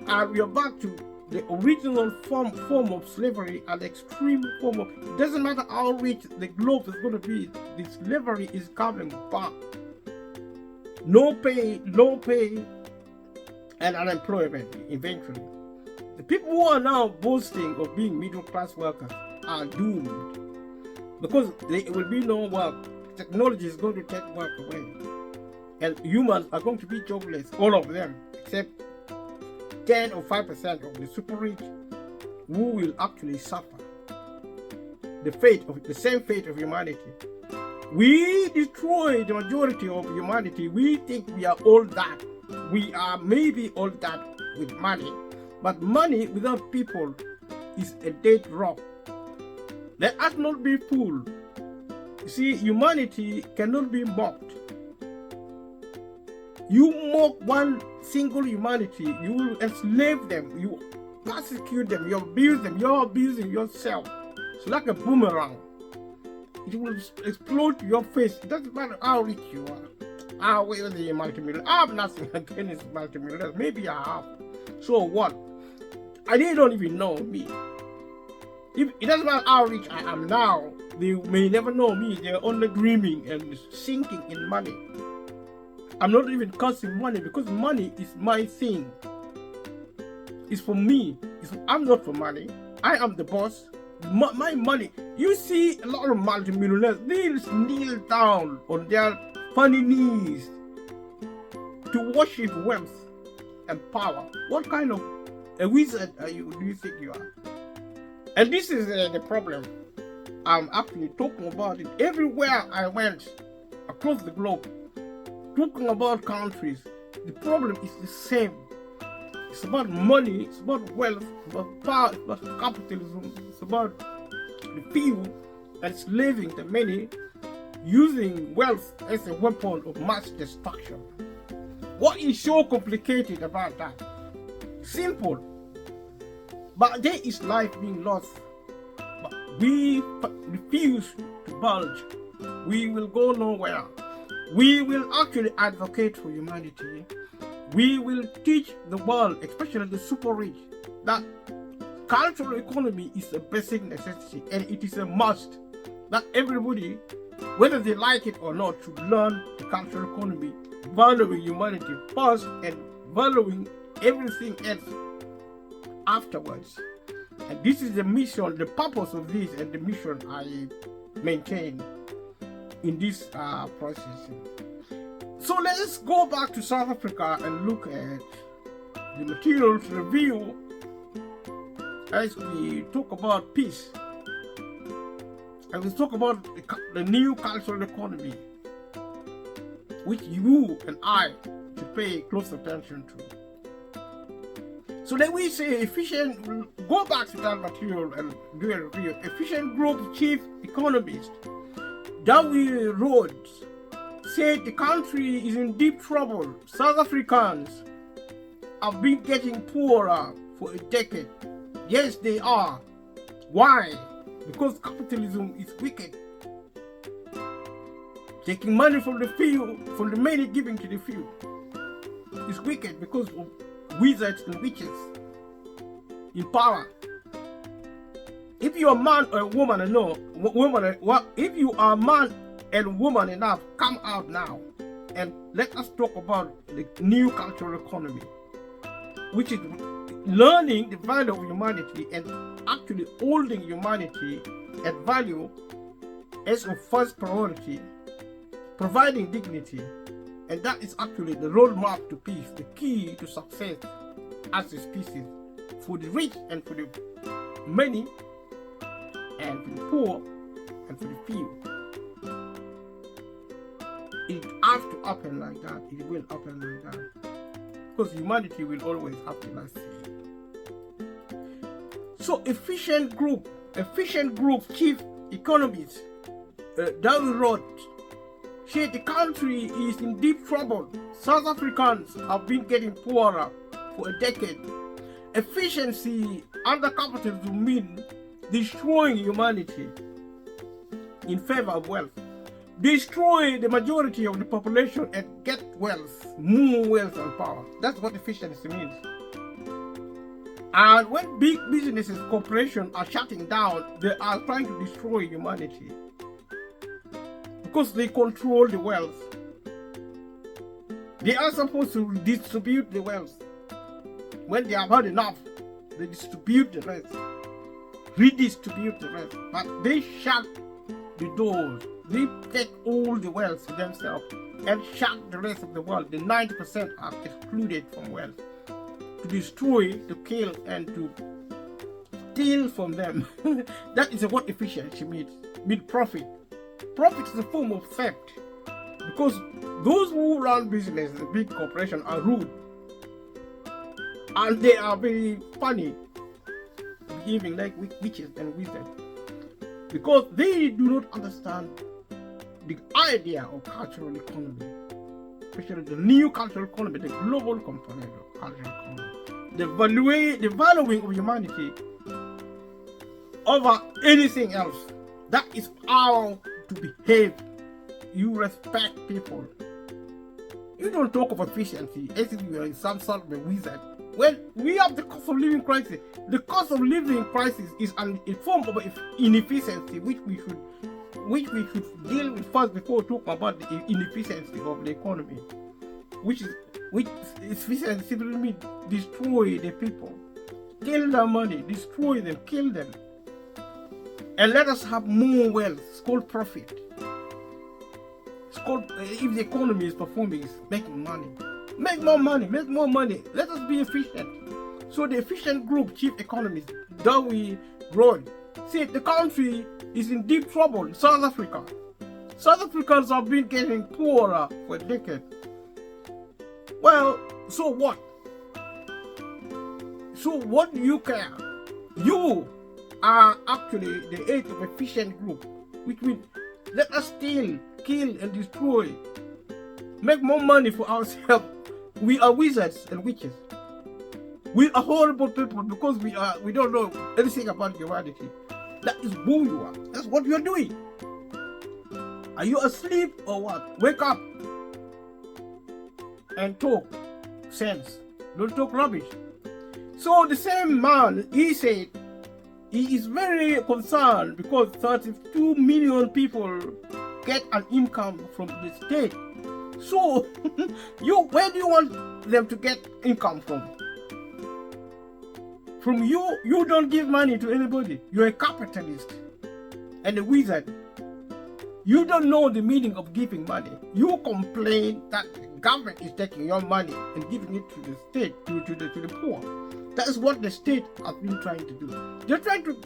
and we are back to the original form of slavery, an extreme form of. It doesn't matter how rich the globe is going to be, the slavery is coming back. No pay, and unemployment eventually. The people who are now boasting of being middle class workers are doomed, because there will be no work. Technology is going to take work away, and humans are going to be jobless, all of them, except 10 or 5% of the super rich, who will actually suffer the same fate of humanity. We destroy the majority of humanity. We think we are all that. we are maybe all that with money, but money without people is a dead rock. Let us not be fooled. You see, humanity cannot be mocked. You mock one single humanity, you will enslave them, you persecute them, you abuse them, you're abusing yourself. It's like a boomerang. It will explode to your face. It doesn't matter how rich you are, how wealthy a multimillionaire. I have nothing against multimillionaires. Maybe I have. So what? They don't even know me. It doesn't matter how rich I am now. They may never know me. They're only dreaming and sinking in money. I'm not even cursing money because money is my thing. It's for me. I'm not for money. I am the boss. My money. You see a lot of multimillionaires, they kneel down on their funny knees to worship wealth and power. What kind of a wizard do you think you are? And this is the problem. I'm actually talking about it everywhere I went across the globe, talking about countries. The problem is the same. It's about money, it's about wealth, it's about power, it's about capitalism, it's about the few enslaving the many, using wealth as a weapon of mass destruction. What is so complicated about that? Simple. But there is life being lost. But we refuse to budge. We will go nowhere. We will actually advocate for humanity. We will teach the world, especially the super rich, that cultural economy is a basic necessity and it is a must that everybody, whether they like it or not, should learn the cultural economy, valuing humanity first and valuing everything else afterwards. And this is the mission, the purpose of this, and the mission I maintain in this process. So let's go back to South Africa and look at the materials review as we talk about peace. And we talk about the new cultural economy, which you and I should pay close attention to. So then we say go back to that material and do a review. Efficient Group Chief Economist Dawie Rhodes said the country is in deep trouble. South Africans have been getting poorer for a decade. Yes, they are. Why? Because capitalism is wicked. Taking money from the few, from the many giving to the few, is wicked because of wizards and witches in power. If you are a man or a woman, if you are a man and woman enough, come out now and let us talk about the new cultural economy, which is learning the value of humanity and actually holding humanity at value as a first priority, providing dignity. And that is actually the roadmap to peace, the key to success as a species, for the rich and for the many, and for the poor and for the few. It has to happen like that. It will happen like that. Because humanity will always have the last say. So Efficient Group Chief Economist Dawie Rhodes said the country is in deep trouble. South Africans have been getting poorer for a decade. Efficiency under capitalism means destroying humanity in favor of wealth. Destroy the majority of the population and get wealth, more wealth and power. That's what efficiency means. And when big businesses, corporations are shutting down, they are trying to destroy humanity because they control the wealth. They are supposed to distribute the wealth. When they have had enough, they distribute the rest, redistribute the rest. But they shut the doors. They take all the wealth to themselves and shut the rest of the world. The 90% are excluded from wealth, to destroy, to kill, and to steal from them. That is what efficiency means. Profit. Profit is a form of theft. because those who run business, the big corporations, are rude and they are very funny, behaving like witches and wizards, because they do not understand the idea of cultural economy, especially the new cultural economy, the global component of cultural economy, the valuing of humanity over anything else. That is how to behave. You respect people. You don't talk of efficiency as if you are some sort of a wizard. When we have the cost of living crisis, the cost of living crisis is a form of inefficiency which we should deal with first before talking about the inefficiency of the economy, which efficiency simply means destroy the people, kill their money, destroy them, kill them, and let us have more wealth. It's called profit. It's called, if the economy is performing, it's making money. Make more money, make more money. Let us be efficient. So the efficient group, chief economists, Dewey Roy, said the country is in deep trouble. South Africa. South Africans have been getting poorer for a decade. Well, so what? So what do you care? You are actually the head of efficient group, which means let us steal, kill, and destroy. Make more money for ourselves. We are wizards and witches. We are horrible people because we don't know anything about humanity. That is who you are. That's what you are doing. Are you asleep or what? Wake up and talk sense. Don't talk rubbish. So the same man, he said he is very concerned because 32 million people get an income from the state. So, where do you want them to get income from? From you? You don't give money to anybody. You're a capitalist and a wizard. You don't know the meaning of giving money. You complain that the government is taking your money and giving it to the state, to the poor. That is what the state has been trying to do. They're trying to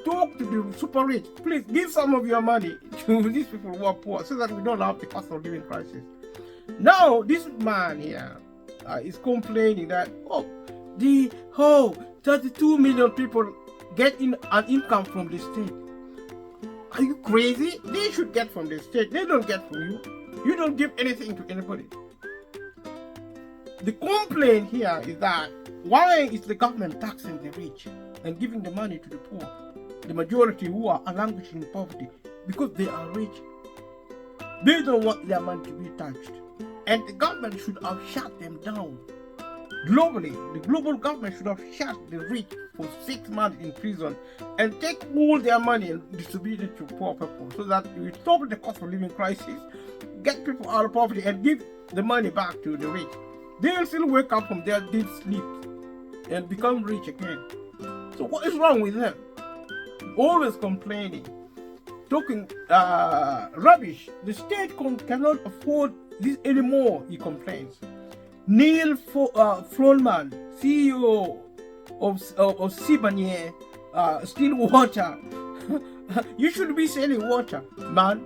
talk to the super rich. Please give some of your money to these people who are poor so that we don't have the cost of living crisis. Now, this man here is complaining that, 32 million people get an income from the state. Are you crazy? They should get from the state. They don't get from you. You don't give anything to anybody. The complaint here is that why is the government taxing the rich and giving the money to the poor? The majority who are languishing in poverty, because they are rich. They don't want their money to be touched. And the government should have shut them down. Globally, the global government should have shut the rich for 6 months in prison and take all their money and distribute it to poor people so that we stop the cost of living crisis, get people out of poverty and give the money back to the rich. They will still wake up from their deep sleep and become rich again. So what is wrong with them? Always complaining, talking rubbish. The state cannot afford this anymore, he complains. Neil Froneman, CEO of Sibanye Stillwater, you should be selling water, man.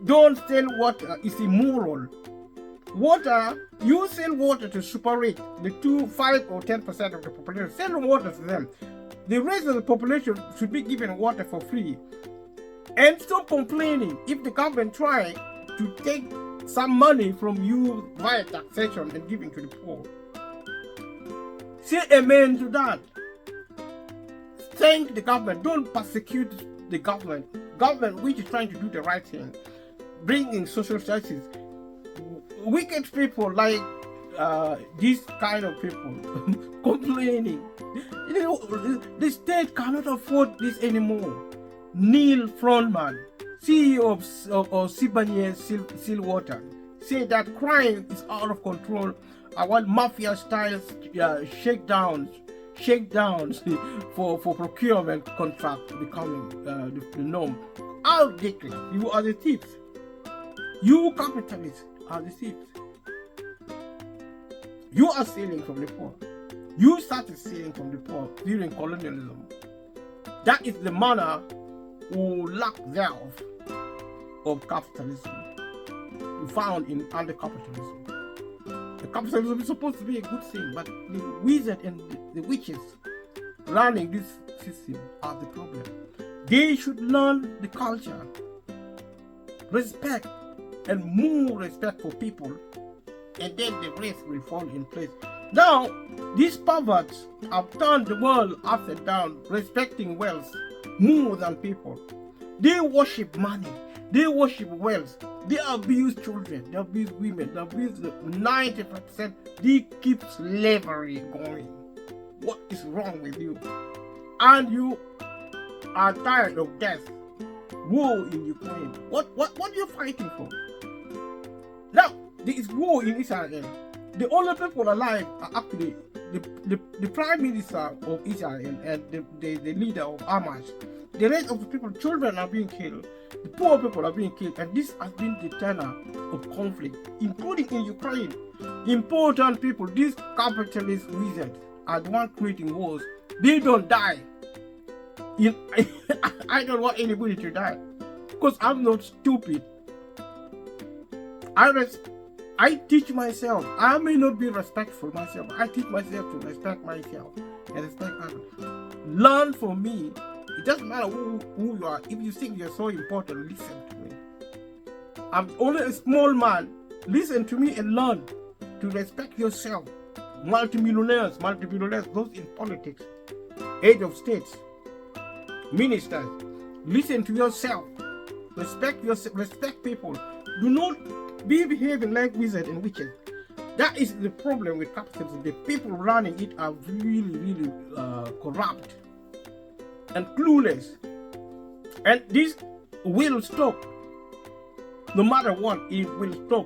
Don't sell water, it's immoral. Water, you sell water to super rich, the 5 or 10% of the population, sell water to them. The rest of the population should be given water for free. And stop complaining if the government try to take some money from you via taxation and giving to the poor. Say amen to that. Thank the government. Don't persecute the government. Government which is trying to do the right thing. Bringing social justice. Wicked people like these kind of people complaining. You know, the state cannot afford this anymore. Neil Froneman, CEO of Sibanye Stillwater, said that crime is out of control. I want mafia-style shakedowns for procurement contract becoming the norm. How ridiculous! You are the thieves. You capitalists are the thieves. You are stealing from the poor. You started stealing from the poor during colonialism. That is the manner or lack thereof of capitalism. found in under capitalism. The capitalism is supposed to be a good thing, but the wizard and the witches running this system are the problem. They should learn the culture, respect, and more respect for people, and then the rest will fall in place. Now, these perverts have turned the world upside down, respecting wealth more than people. They worship money, they worship wealth, they abuse children, they abuse women, they abuse 90%. They keep slavery going. What is wrong with you? And you are tired of death, war in Ukraine. What are you fighting for? Now, there is war in Israel. The only people alive are actually the Prime Minister of Israel and the leader of Hamas. The rest of the people, children are being killed, the poor people are being killed, and this has been the tenor of conflict, including in Ukraine. Important people, these capitalist wizards are the ones creating wars. They don't die. I don't want anybody to die, because I'm not stupid. I teach myself. I may not be respectful myself. I teach myself to respect myself and respect others. Learn from me. It doesn't matter who you are. If you think you're so important, listen to me. I'm only a small man. Listen to me and learn to respect yourself. Multimillionaires, those in politics, head of states, ministers, listen to yourself. Respect yourself. Respect people. Do not be behaving like wizards and witches. That is the problem with capitalism. The people running it are really corrupt and clueless, and this will stop. No matter what, it will stop.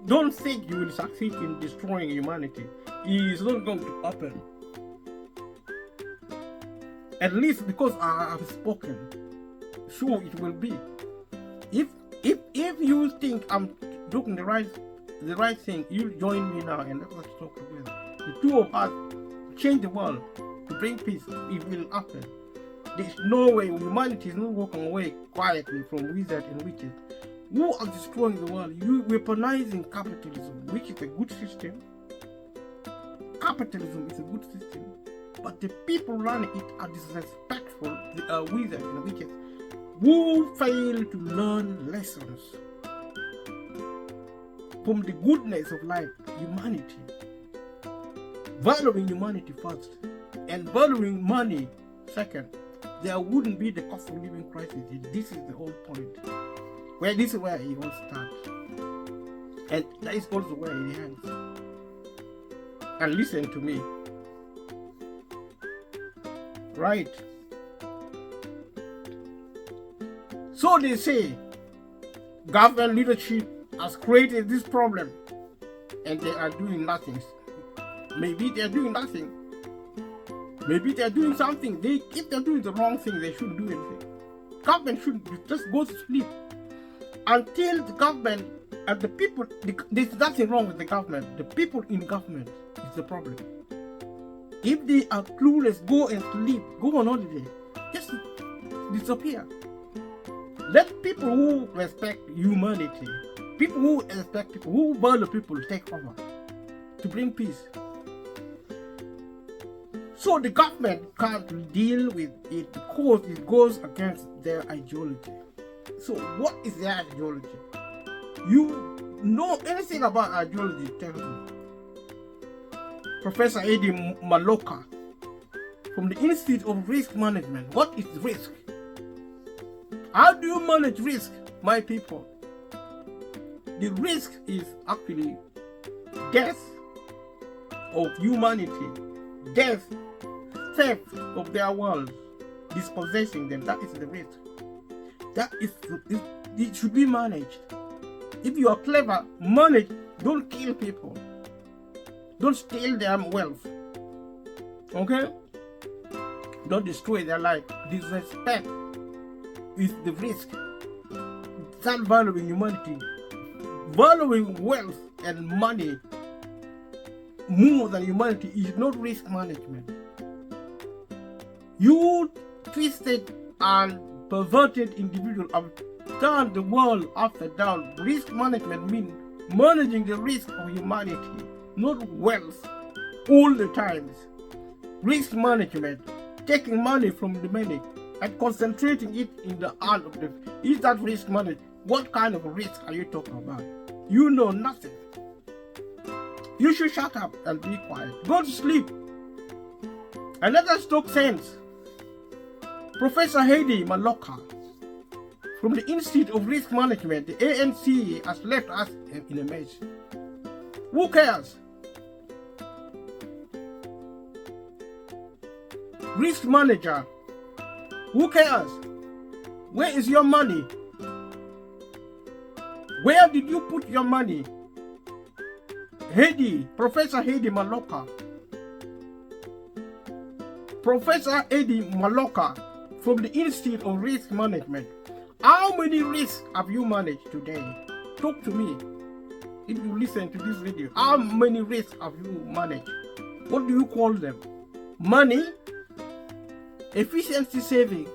Don't think you will succeed in destroying humanity. It is not going to happen. At least because I have spoken, sure it will be. If you think I'm doing the right thing, you join me now and let us talk together. The two of us change the world to bring peace. It will happen. There's no way humanity is not walking away quietly from wizards and witches who are destroying the world. You weaponizing capitalism, which is a good system. Capitalism is a good system, but the people running it are disrespectful. They are wizards and witches who fail to learn lessons from the goodness of life, humanity. Valuing humanity first and valuing money second. There wouldn't be the cost of living crisis. This is the whole point. Well, this is where it all starts. And that is also where it ends. And listen to me. Right. So they say government leadership has created this problem and they are doing nothing. Maybe they are doing nothing. Maybe they are doing something. If they're doing the wrong thing, they shouldn't do anything. Government should just go to sleep until the government and the people. There's nothing wrong with the government. The people in government is the problem. If they are clueless, go and sleep. Go on holiday. Just disappear. Let people who respect humanity, people who respect people, who value people, take over to bring peace. So the government can't deal with it because it goes against their ideology. So what is their ideology? You know anything about ideology, tell me. Professor Eddie Maloka from the Institute of Risk Management. What is risk? How do you manage risk, my people? The risk is actually death of humanity, death, theft of their world, dispossessing them. That is the risk. It should be managed. If you are clever, manage. Don't kill people. Don't steal their wealth. Okay? Don't destroy their life. Disrespect is the risk. Start valuing humanity. Valuing wealth and money more than humanity is not risk management. You twisted and perverted individuals have turn the world upside down. Risk management means managing the risk of humanity, not wealth all the times. Risk management, taking money from the many and concentrating it in the hand of the. Is that risk management? What kind of risk are you talking about? You know nothing. You should shut up and be quiet. Go to sleep. And let us talk sense. Professor Heidi Maloka from the Institute of Risk Management, the ANC, has left us in a mess. Who cares? Risk manager, who cares? Where is your money? Where did you put your money? Professor Heidi Maloka. Professor Heidi Maloka from the Institute of Risk Management. How many risks have you managed today? Talk to me. If you listen to this video, how many risks have you managed? What do you call them? Money, efficiency saving,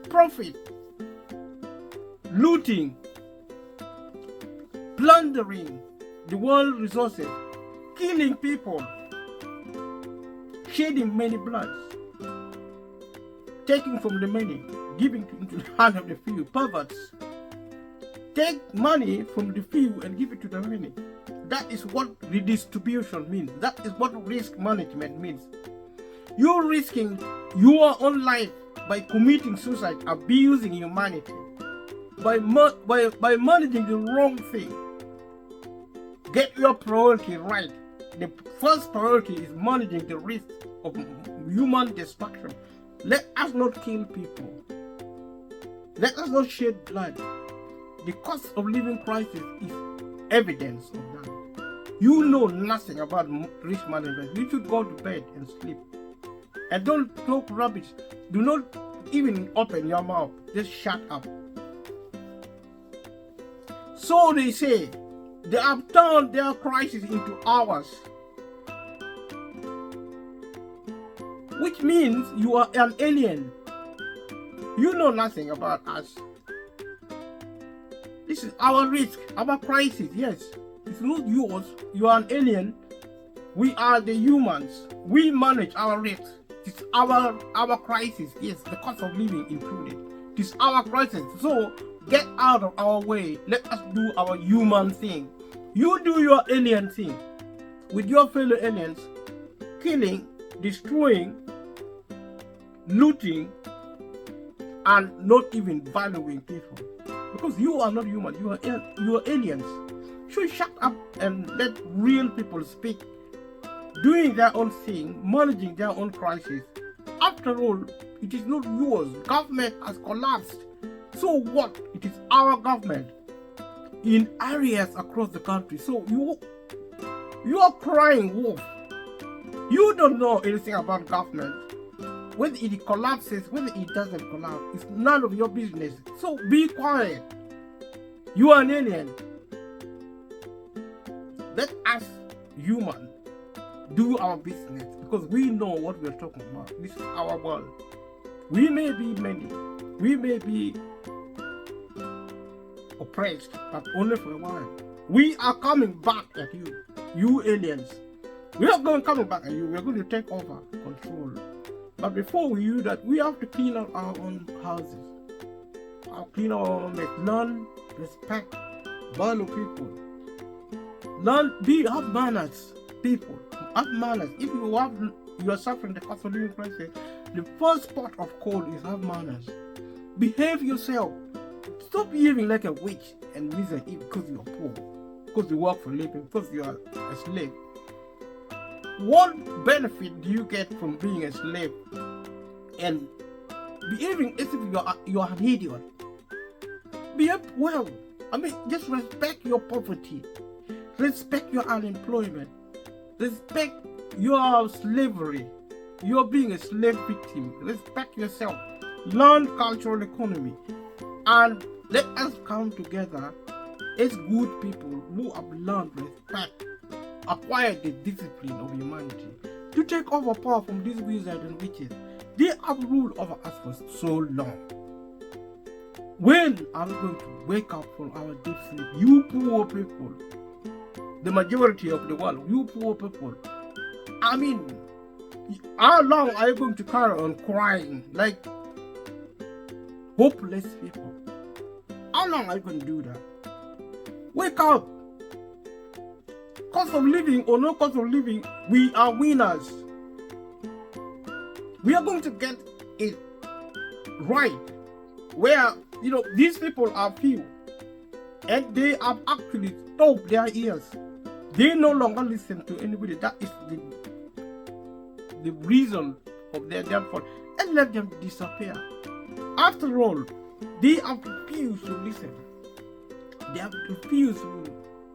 profit, looting, plundering the world resources, killing people, shedding many bloods, taking from the many, giving into the hand of the few, perverts. Take money from the few and give it to the many. That is what redistribution means. That is what risk management means. You're risking your own life by committing suicide, abusing humanity, by managing the wrong thing. Get your priority right. The first priority is managing the risk of human destruction. Let us not kill people. Let us not shed blood. The cost of living crisis is evidence of that. You know nothing about risk management. You should go to bed and sleep. And don't talk rubbish. Do not even open your mouth. Just shut up. So they say, they have turned their crisis into ours. Which means you are an alien. You know nothing about us. This is our risk, our crisis, yes. It's not yours. You are an alien. We are the humans. We manage our risk. It's our crisis, yes, the cost of living included. It's our crisis. So get out of our way. Let us do our human thing. You do your alien thing with your fellow aliens, killing, destroying, looting, and not even valuing people. Because you are not human, you are aliens. So shut up and let real people speak, doing their own thing, managing their own crisis. After all, it is not yours. Government has collapsed. So what? It is our government in areas across the country. So you are crying wolf. You don't know anything about government. Whether it collapses, whether it doesn't collapse, it's none of your business. So be quiet. You are an alien. Let us, human, do our business because we know what we're talking about. This is our world. We may be many. We may be oppressed, but only for a while. We are coming back at you, you aliens. We are coming back at you. We're going to take over control. But before we do that, we have to clean up our own houses. Clean our own mess. Learn, respect, value people. Learn, have manners, people. Have manners. If you are suffering the cost of living crisis, the first part of call is have manners. Behave yourself. Stop behaving like a witch and wizard because you are poor, because you work for a living, because you are a slave. What benefit do you get from being a slave and behaving as if you are an idiot? Behave well. I mean, just respect your poverty, respect your unemployment, respect your slavery. You're being a slave victim. Respect yourself. Learn cultural economy, and let us come together as good people who have learned respect, acquire the discipline of humanity to take over power from these wizards and witches. They have ruled over us for so long. When are we going to wake up from our deep sleep? You poor people, the majority of the world, you poor people. I mean, how long are you going to carry on crying like hopeless people? How long are you going to do that? Wake up. Cost of living or no cost of living, we are winners. We are going to get it right. Where, these people are few. And they have actually stopped their ears. They no longer listen to anybody. That is the reason of their downfall. And let them disappear. After all, they have refused to listen. They have refused to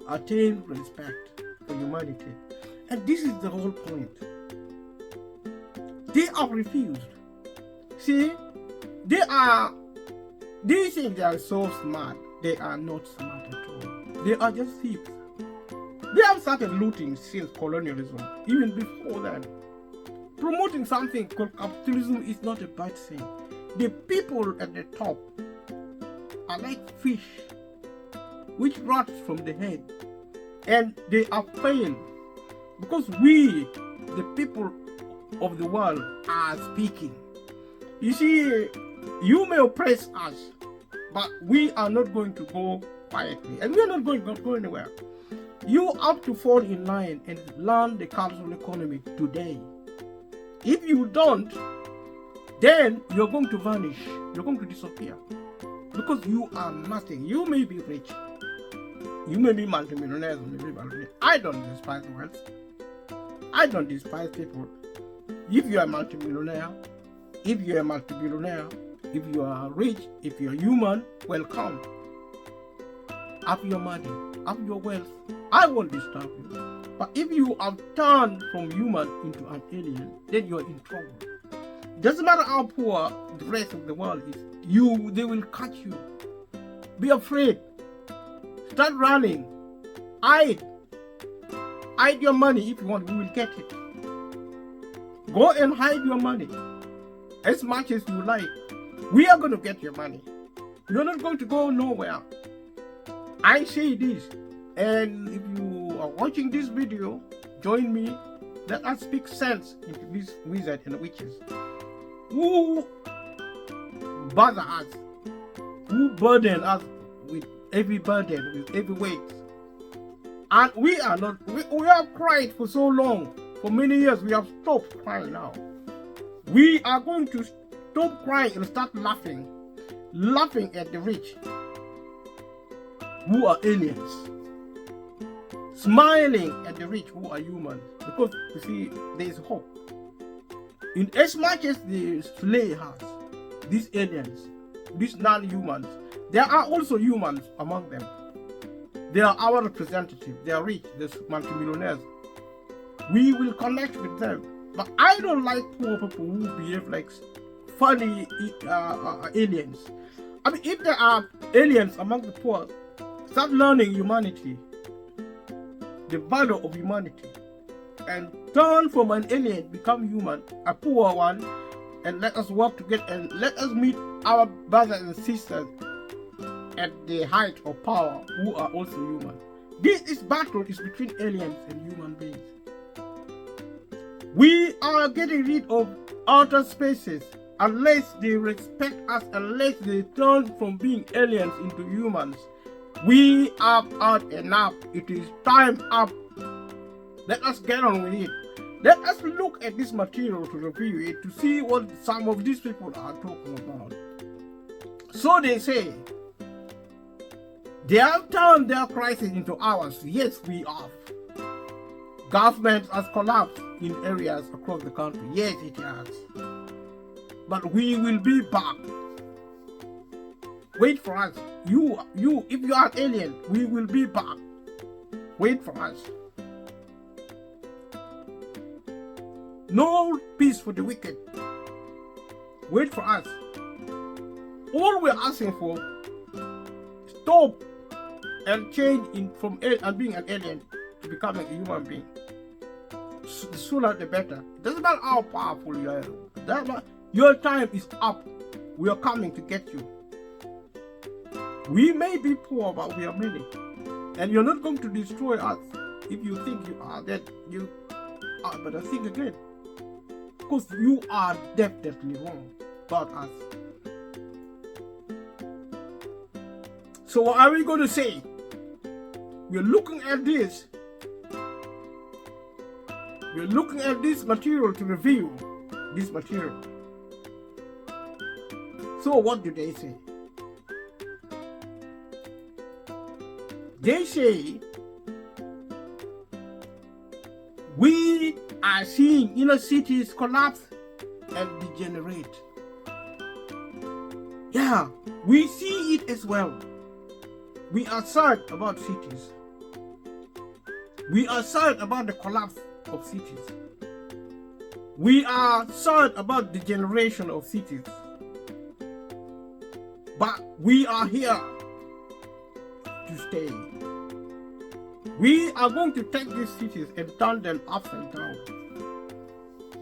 attain respect for humanity. And this is the whole point. They have refused. See, they think they are so smart. They are not smart at all. They are just thieves. They have started looting since colonialism, even before that. Promoting something called capitalism is not a bad thing. The people at the top are like fish, which rots from the head, and they are failed because we, the people of the world, are speaking. You see, you may oppress us, but we are not going to go quietly, and we are not going to go anywhere. You have to fall in line and learn the cultural economy today. If you don't, then you're going to vanish. You're going to disappear. Because you are nothing. You may be rich. You may be multimillionaires. I don't despise wealth. I don't despise people. If you are multimillionaire, if you are rich, if you are human, welcome. Have your money, have your wealth. I won't disturb you. But if you have turned from human into an alien, then you are in trouble. Doesn't matter how poor the rest of the world is, they will catch you. Be afraid. Start running. Hide your money if you want, we will get it. Go and hide your money as much as you like. We are going to get your money. You're not going to go nowhere. I say this, and if you are watching this video, join me. Let us speak sense into these wizards and witches who bother us, who burden us with every burden, with every weight. And we are not, we have cried for so long. For many years, we have stopped crying now. We are going to stop crying and start laughing at the rich who are aliens, smiling at the rich who are humans. Because you see, there is hope. In as much as the slave has, these aliens, these non-humans, there are also humans among them. They are our representatives. They are rich. They're multimillionaires. We will connect with them. But I don't like poor people who behave like funny aliens. I mean, if there are aliens among the poor, start learning humanity, the value of humanity, and turn from an alien, become human, a poor one, and let us work together and let us meet our brothers and sisters at the height of power who are also human. This battle is between aliens and human beings. We are getting rid of outer spaces unless they respect us, unless they turn from being aliens into humans. We have had enough. It is time up. Let us get on with it. Let us look at this material to review it, to see what some of these people are talking about. So they say, they have turned their crisis into ours. Yes, we have. Government has collapsed in areas across the country. Yes, it has. But we will be back. Wait for us. If you are an alien, we will be back. Wait for us. No peace for the wicked. Wait for us. All we're asking for, stop and change from being an alien to becoming a human being. The sooner the better. It doesn't matter how powerful you are. Your time is up. We are coming to get you. We may be poor, but we are many. And you're not going to destroy us if you think you are. Then you are better think again. Because you are definitely wrong about us. So what are we going to say? We're looking at this. We're looking at this material to review this material. So what do they say? They say we are seeing inner cities collapse and degenerate. Yeah, we see it as well. We are sad about cities. We are sad about the collapse of cities. We are sad about the degeneration of cities. But we are here to stay. We are going to take these cities and turn them upside down.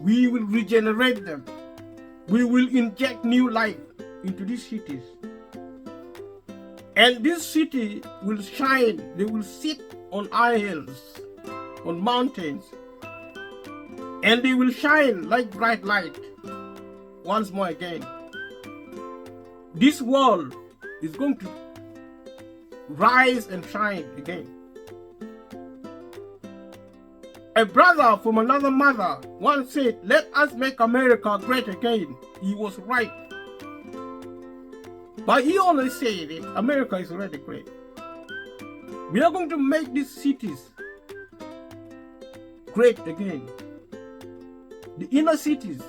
We will regenerate them. We will inject new life into these cities. And this city will shine. They will sit on high hills, on mountains, and they will shine like bright light once more again. This world is going to rise and shine again. A brother from another mother once said, "Let us make America great again." He was right. But he always said that America is already great. We are going to make these cities great again. The inner cities,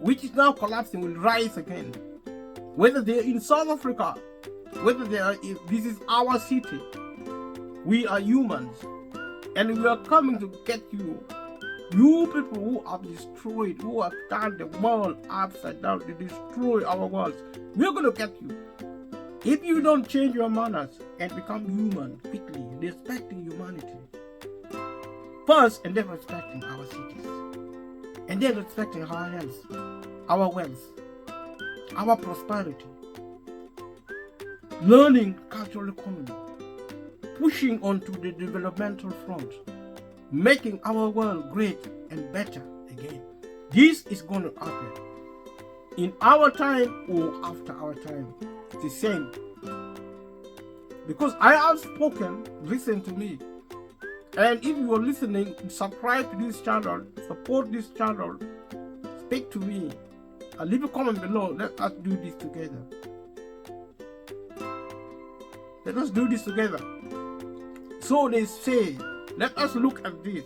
which is now collapsing, will rise again. Whether they are in South Africa, whether they are, this is our city. We are humans, and we are coming to get you. You people who have destroyed, who have turned the world upside down to destroy our worlds, we're going to get you. If you don't change your manners and become human quickly, respecting humanity first, and then respecting our cities, and then respecting our health, our wealth, our prosperity, learning cultural economy, pushing onto the developmental front, making our world great and better again. This is going to happen in our time or after our time. It's the same. Because I have spoken, listen to me. And if you are listening, subscribe to this channel, support this channel, speak to me, and leave a comment below. Let us do this together. Let us do this together. So they say, let us look at this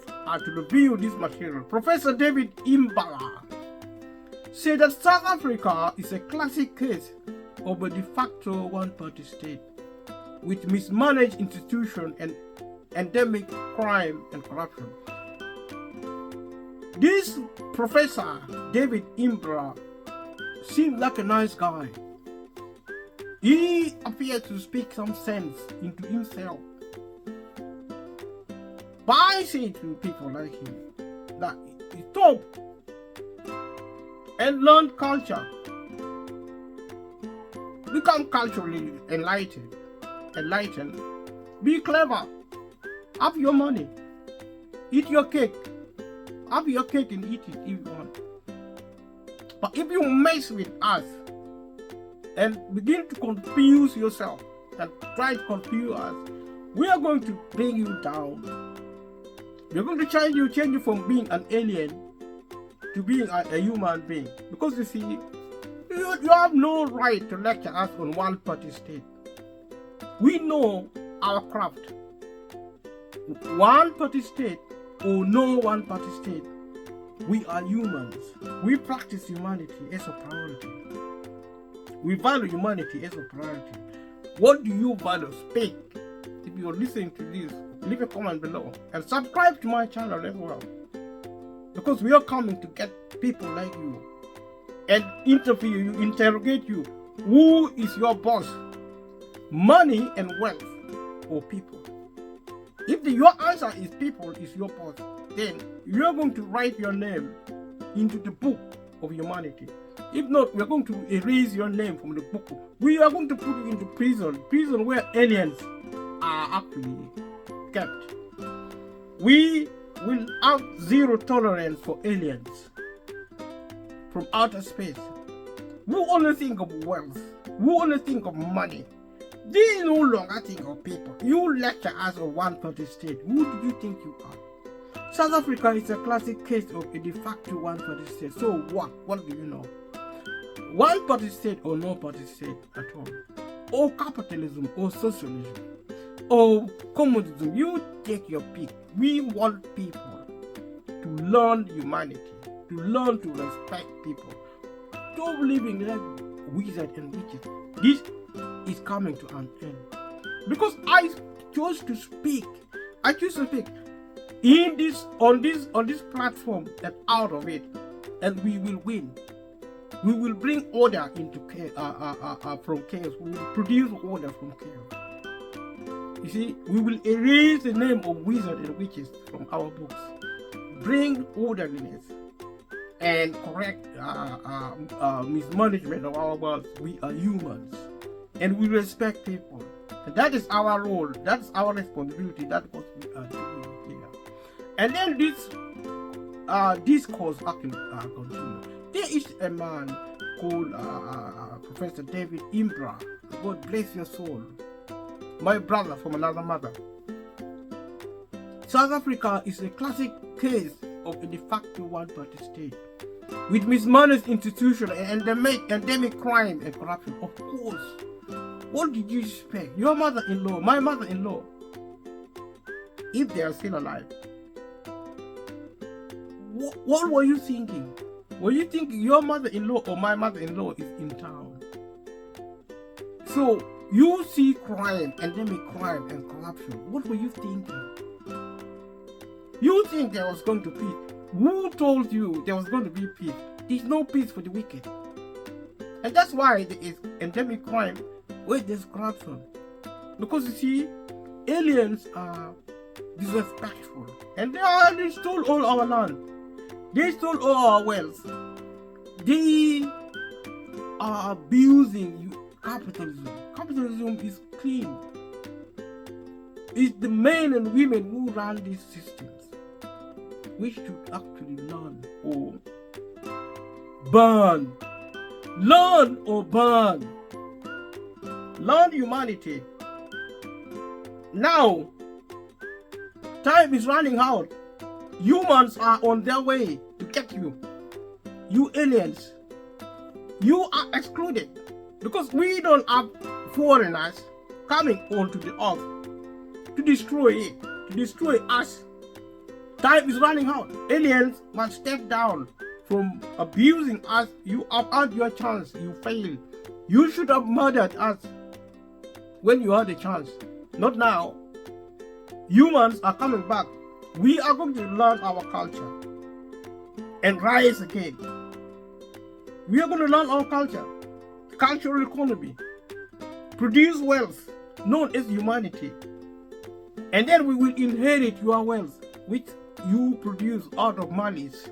and to review this material. Professor David Imbala said that South Africa is a classic case of a de facto one-party state with mismanaged institutions and endemic crime and corruption. This Professor David Imbala seemed like a nice guy. He appeared to speak some sense into himself. But I say to people like him that stop and learn culture. Become culturally enlightened. Be clever. Have your money. Eat your cake. Have your cake and eat it if you want. But if you mess with us and begin to confuse yourself and try to confuse us, we are going to bring you down. We're going to change you from being an alien to being a human being. Because you see, you have no right to lecture us on one-party state. We know our craft. One-party state or no one-party state, we are humans. We practice humanity as a priority. We value humanity as a priority. What do you value? Speak. If you're listening to this, leave a comment below and subscribe to my channel as well. Because we are coming to get people like you and interview you, interrogate you. Who is your boss? Money and wealth or people? If your answer is people is your boss, then you're going to write your name into the book of humanity. If not, we are going to erase your name from the book. We are going to put you into prison where aliens are actually kept. We will have zero tolerance for aliens from outer space. We only think of wealth. We only think of money. They no longer think of people. You lecture us on one-party state. Who do you think you are? South Africa is a classic case of a de facto one-party state. So what? What do you know? One-party state or no-party state at all? Or capitalism or socialism? Or communism? You take your pick. We want people to learn humanity, to learn to respect people. Stop living like wizards and witches. This is coming to an end. Because I chose to speak. I choose to speak in this on this platform and out of it, and we will win. We will bring order into from chaos. We will produce order from chaos. You see, we will erase the name of wizards and witches from our books. Bring orderliness and correct mismanagement of our world. We are humans, and we respect people. And that is our role. That's our responsibility. That's what we are doing here. And then this discourse actually continues. There is a man called Professor David Imbra. God bless your soul. My brother from another mother. South Africa is a classic case of a de facto one-party state with mismanaged institutions and endemic crime and corruption. Of course. What did you expect? Your mother-in-law, my mother-in-law, if they are still alive, what were you thinking? Were you thinking your mother-in-law or my mother-in-law is in town? So you see crime, endemic crime and corruption. What were you thinking? You think there was going to be peace. Who told you there was going to be peace? There's no peace for the wicked. And that's why there is endemic crime where there's corruption. Because you see, aliens are disrespectful. And they stole all our land. They stole all our wealth. They are abusing capitalism. Capitalism is clean. It's the men and women who run these systems. We should actually learn or burn. Learn or burn. Learn humanity. Now, time is running out. Humans are on their way to get you. You aliens. You are excluded. Because we don't have foreigners coming onto the earth to destroy it, to destroy us. Time is running out. Aliens must step down from abusing us. You have had your chance. You failed. You should have murdered us when you had a chance. Not now. Humans are coming back. We are going to learn our culture and rise again. We are going to learn our culture, cultural economy, produce wealth known as humanity. And then we will inherit your wealth, which you produce out of malice,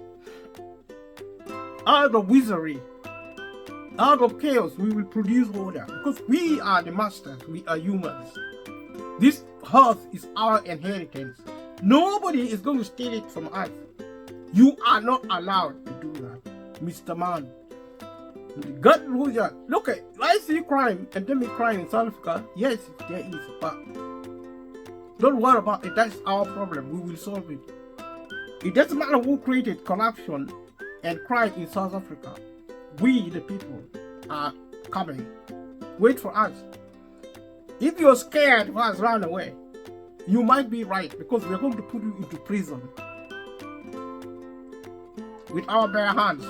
out of wizardry, out of chaos. We will produce order because we are the masters. We are humans. This earth is our inheritance. Nobody is going to steal it from us. You are not allowed to do that, Mr. Man. God rules you. Look, I see crime, endemic crime in South Africa. Yes, there is, but don't worry about it. That's our problem. We will solve it. It doesn't matter who created corruption and crime in South Africa. We, the people, are coming. Wait for us. If you're scared of us, run away. You might be right, because we're going to put you into prison with our bare hands.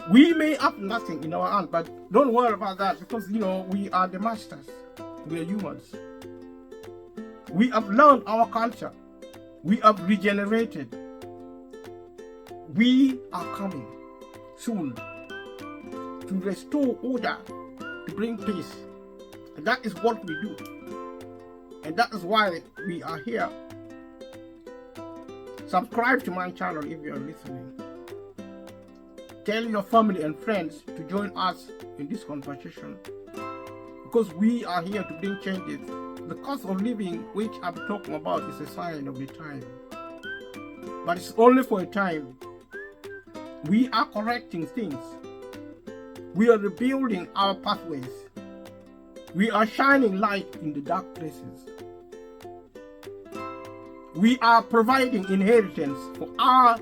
We may have nothing in our hands, but don't worry about that, because we are the masters. We are humans. We have learned our culture. We have regenerated. We are coming soon to restore order, to bring peace. And that is what we do. And that is why we are here. Subscribe to my channel if you are listening. Tell your family and friends to join us in this conversation, because we are here to bring changes. The cost of living, which I'm talking about, is a sign of the time, but it's only for a time. We are correcting things. We are rebuilding our pathways. We are shining light in the dark places. We are providing inheritance for our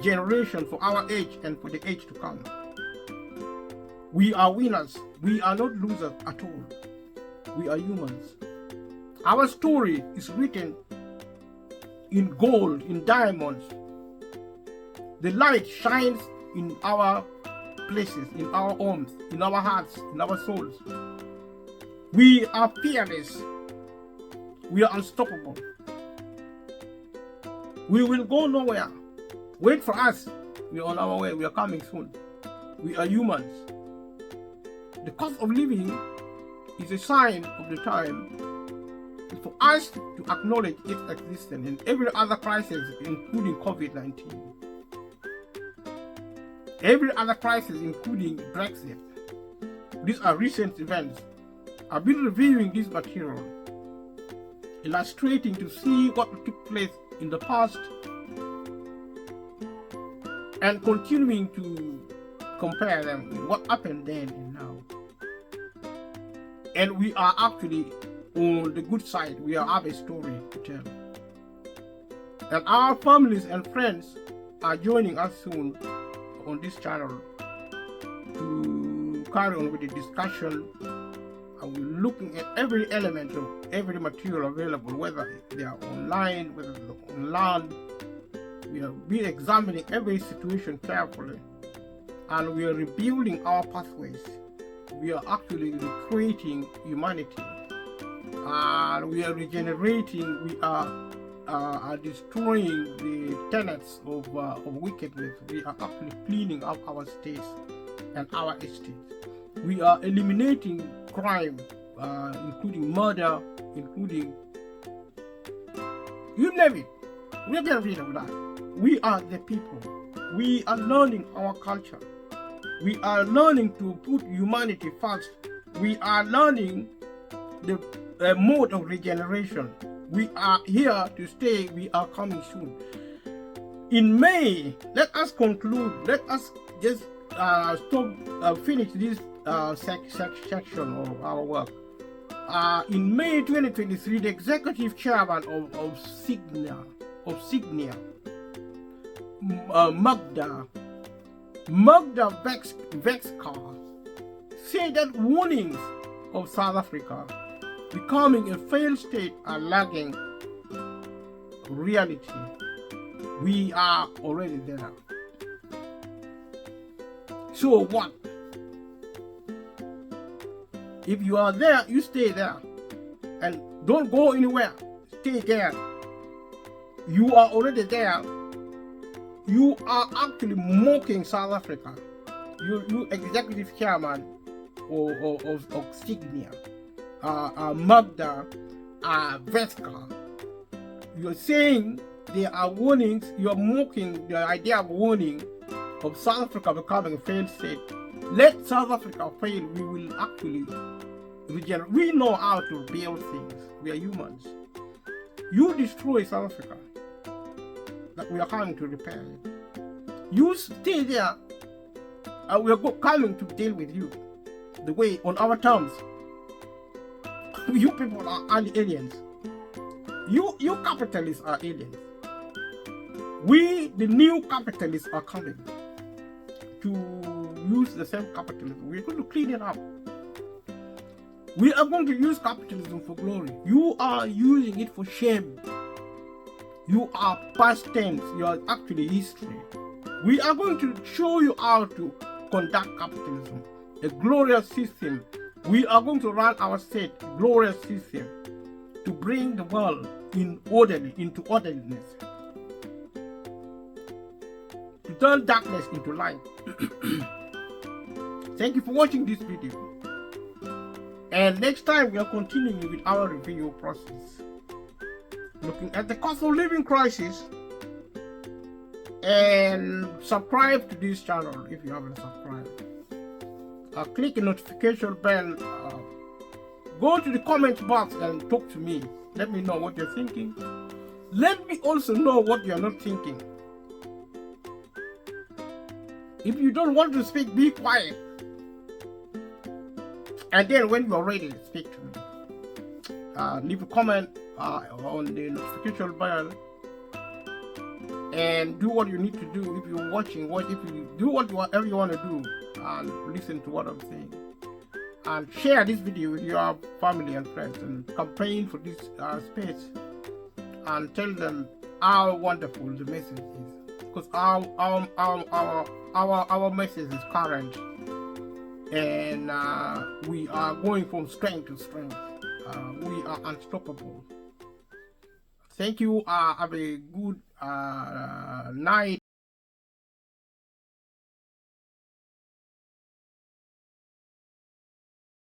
generation, for our age, and for the age to come. We are winners. We are not losers at all. We are humans. Our story is written in gold, in diamonds. The light shines in our places, in our homes, in our hearts, in our souls. We are fearless. We are unstoppable. We will go nowhere. Wait for us. We are on our way. We are coming soon. We are humans. The cost of living is a sign of the time. It's for us to acknowledge its existence in every other crisis, including COVID-19. Every other crisis, including Brexit. These are recent events. I've been reviewing this material, illustrating to see what took place in the past and continuing to compare them with what happened then and now. And we are actually on the good side. We have a story to tell. And our families and friends are joining us soon on this channel to carry on with the discussion. And we're looking at every element of every material available, whether they are online, whether they're on land. We are examining every situation carefully, and we are rebuilding our pathways. We are actually recreating humanity, and we are regenerating. We are destroying the tenets of wickedness. We are actually cleaning up our states and our estates. We are eliminating crime, including murder, including you name it. We are getting rid of that. We are the people. We are learning our culture. We are learning to put humanity first. We are learning the mode of regeneration. We are here to stay. We are coming soon. In May, let us conclude. Let us just finish this section of our work. In May 2023, the executive chairman of Signia, Magda Vexkar, said that warnings of South Africa becoming a failed state are lagging reality. We are already there. So what? If you are there, you stay there. And don't go anywhere. Stay there. You are already there. You are actually mocking South Africa. You executive chairman of Signia, Magda Vexkar. You're saying there are warnings. You're mocking the idea of warning of South Africa becoming a failed state. Let South Africa fail. We will actually regenerate. We know how to build things. We are humans. You destroy South Africa, that we are coming to repair it. You stay there, and we are coming to deal with you the way on our terms. You people are aliens. You capitalists are aliens. We, the new capitalists, are coming to use the same capitalism. We're going to clean it up. We are going to use capitalism for glory. You are using it for shame. You are past tense. You are actually history. We are going to show you how to conduct capitalism, a glorious system. We are going to run our state, glorious system, to bring the world into orderliness, to turn darkness into light. Thank you for watching this video. And next time we are continuing with our review process, looking at the cost of living crisis and subscribe to this channel if you haven't subscribed. Click the notification bell. Go to the comment box and talk to me. Let me know what you're thinking. Let me also know what you're not thinking. If you don't want to speak, be quiet. And then when you're ready, speak to me. Leave a comment on the notification bell. And do what you need to do. If you're watching, if you do whatever you want to do, and listen to what I'm saying. And share this video with your family and friends, and campaign for this space, and tell them how wonderful the message is. Because our message is current, and we are going from strength to strength. We are unstoppable. Thank you. Have a good night.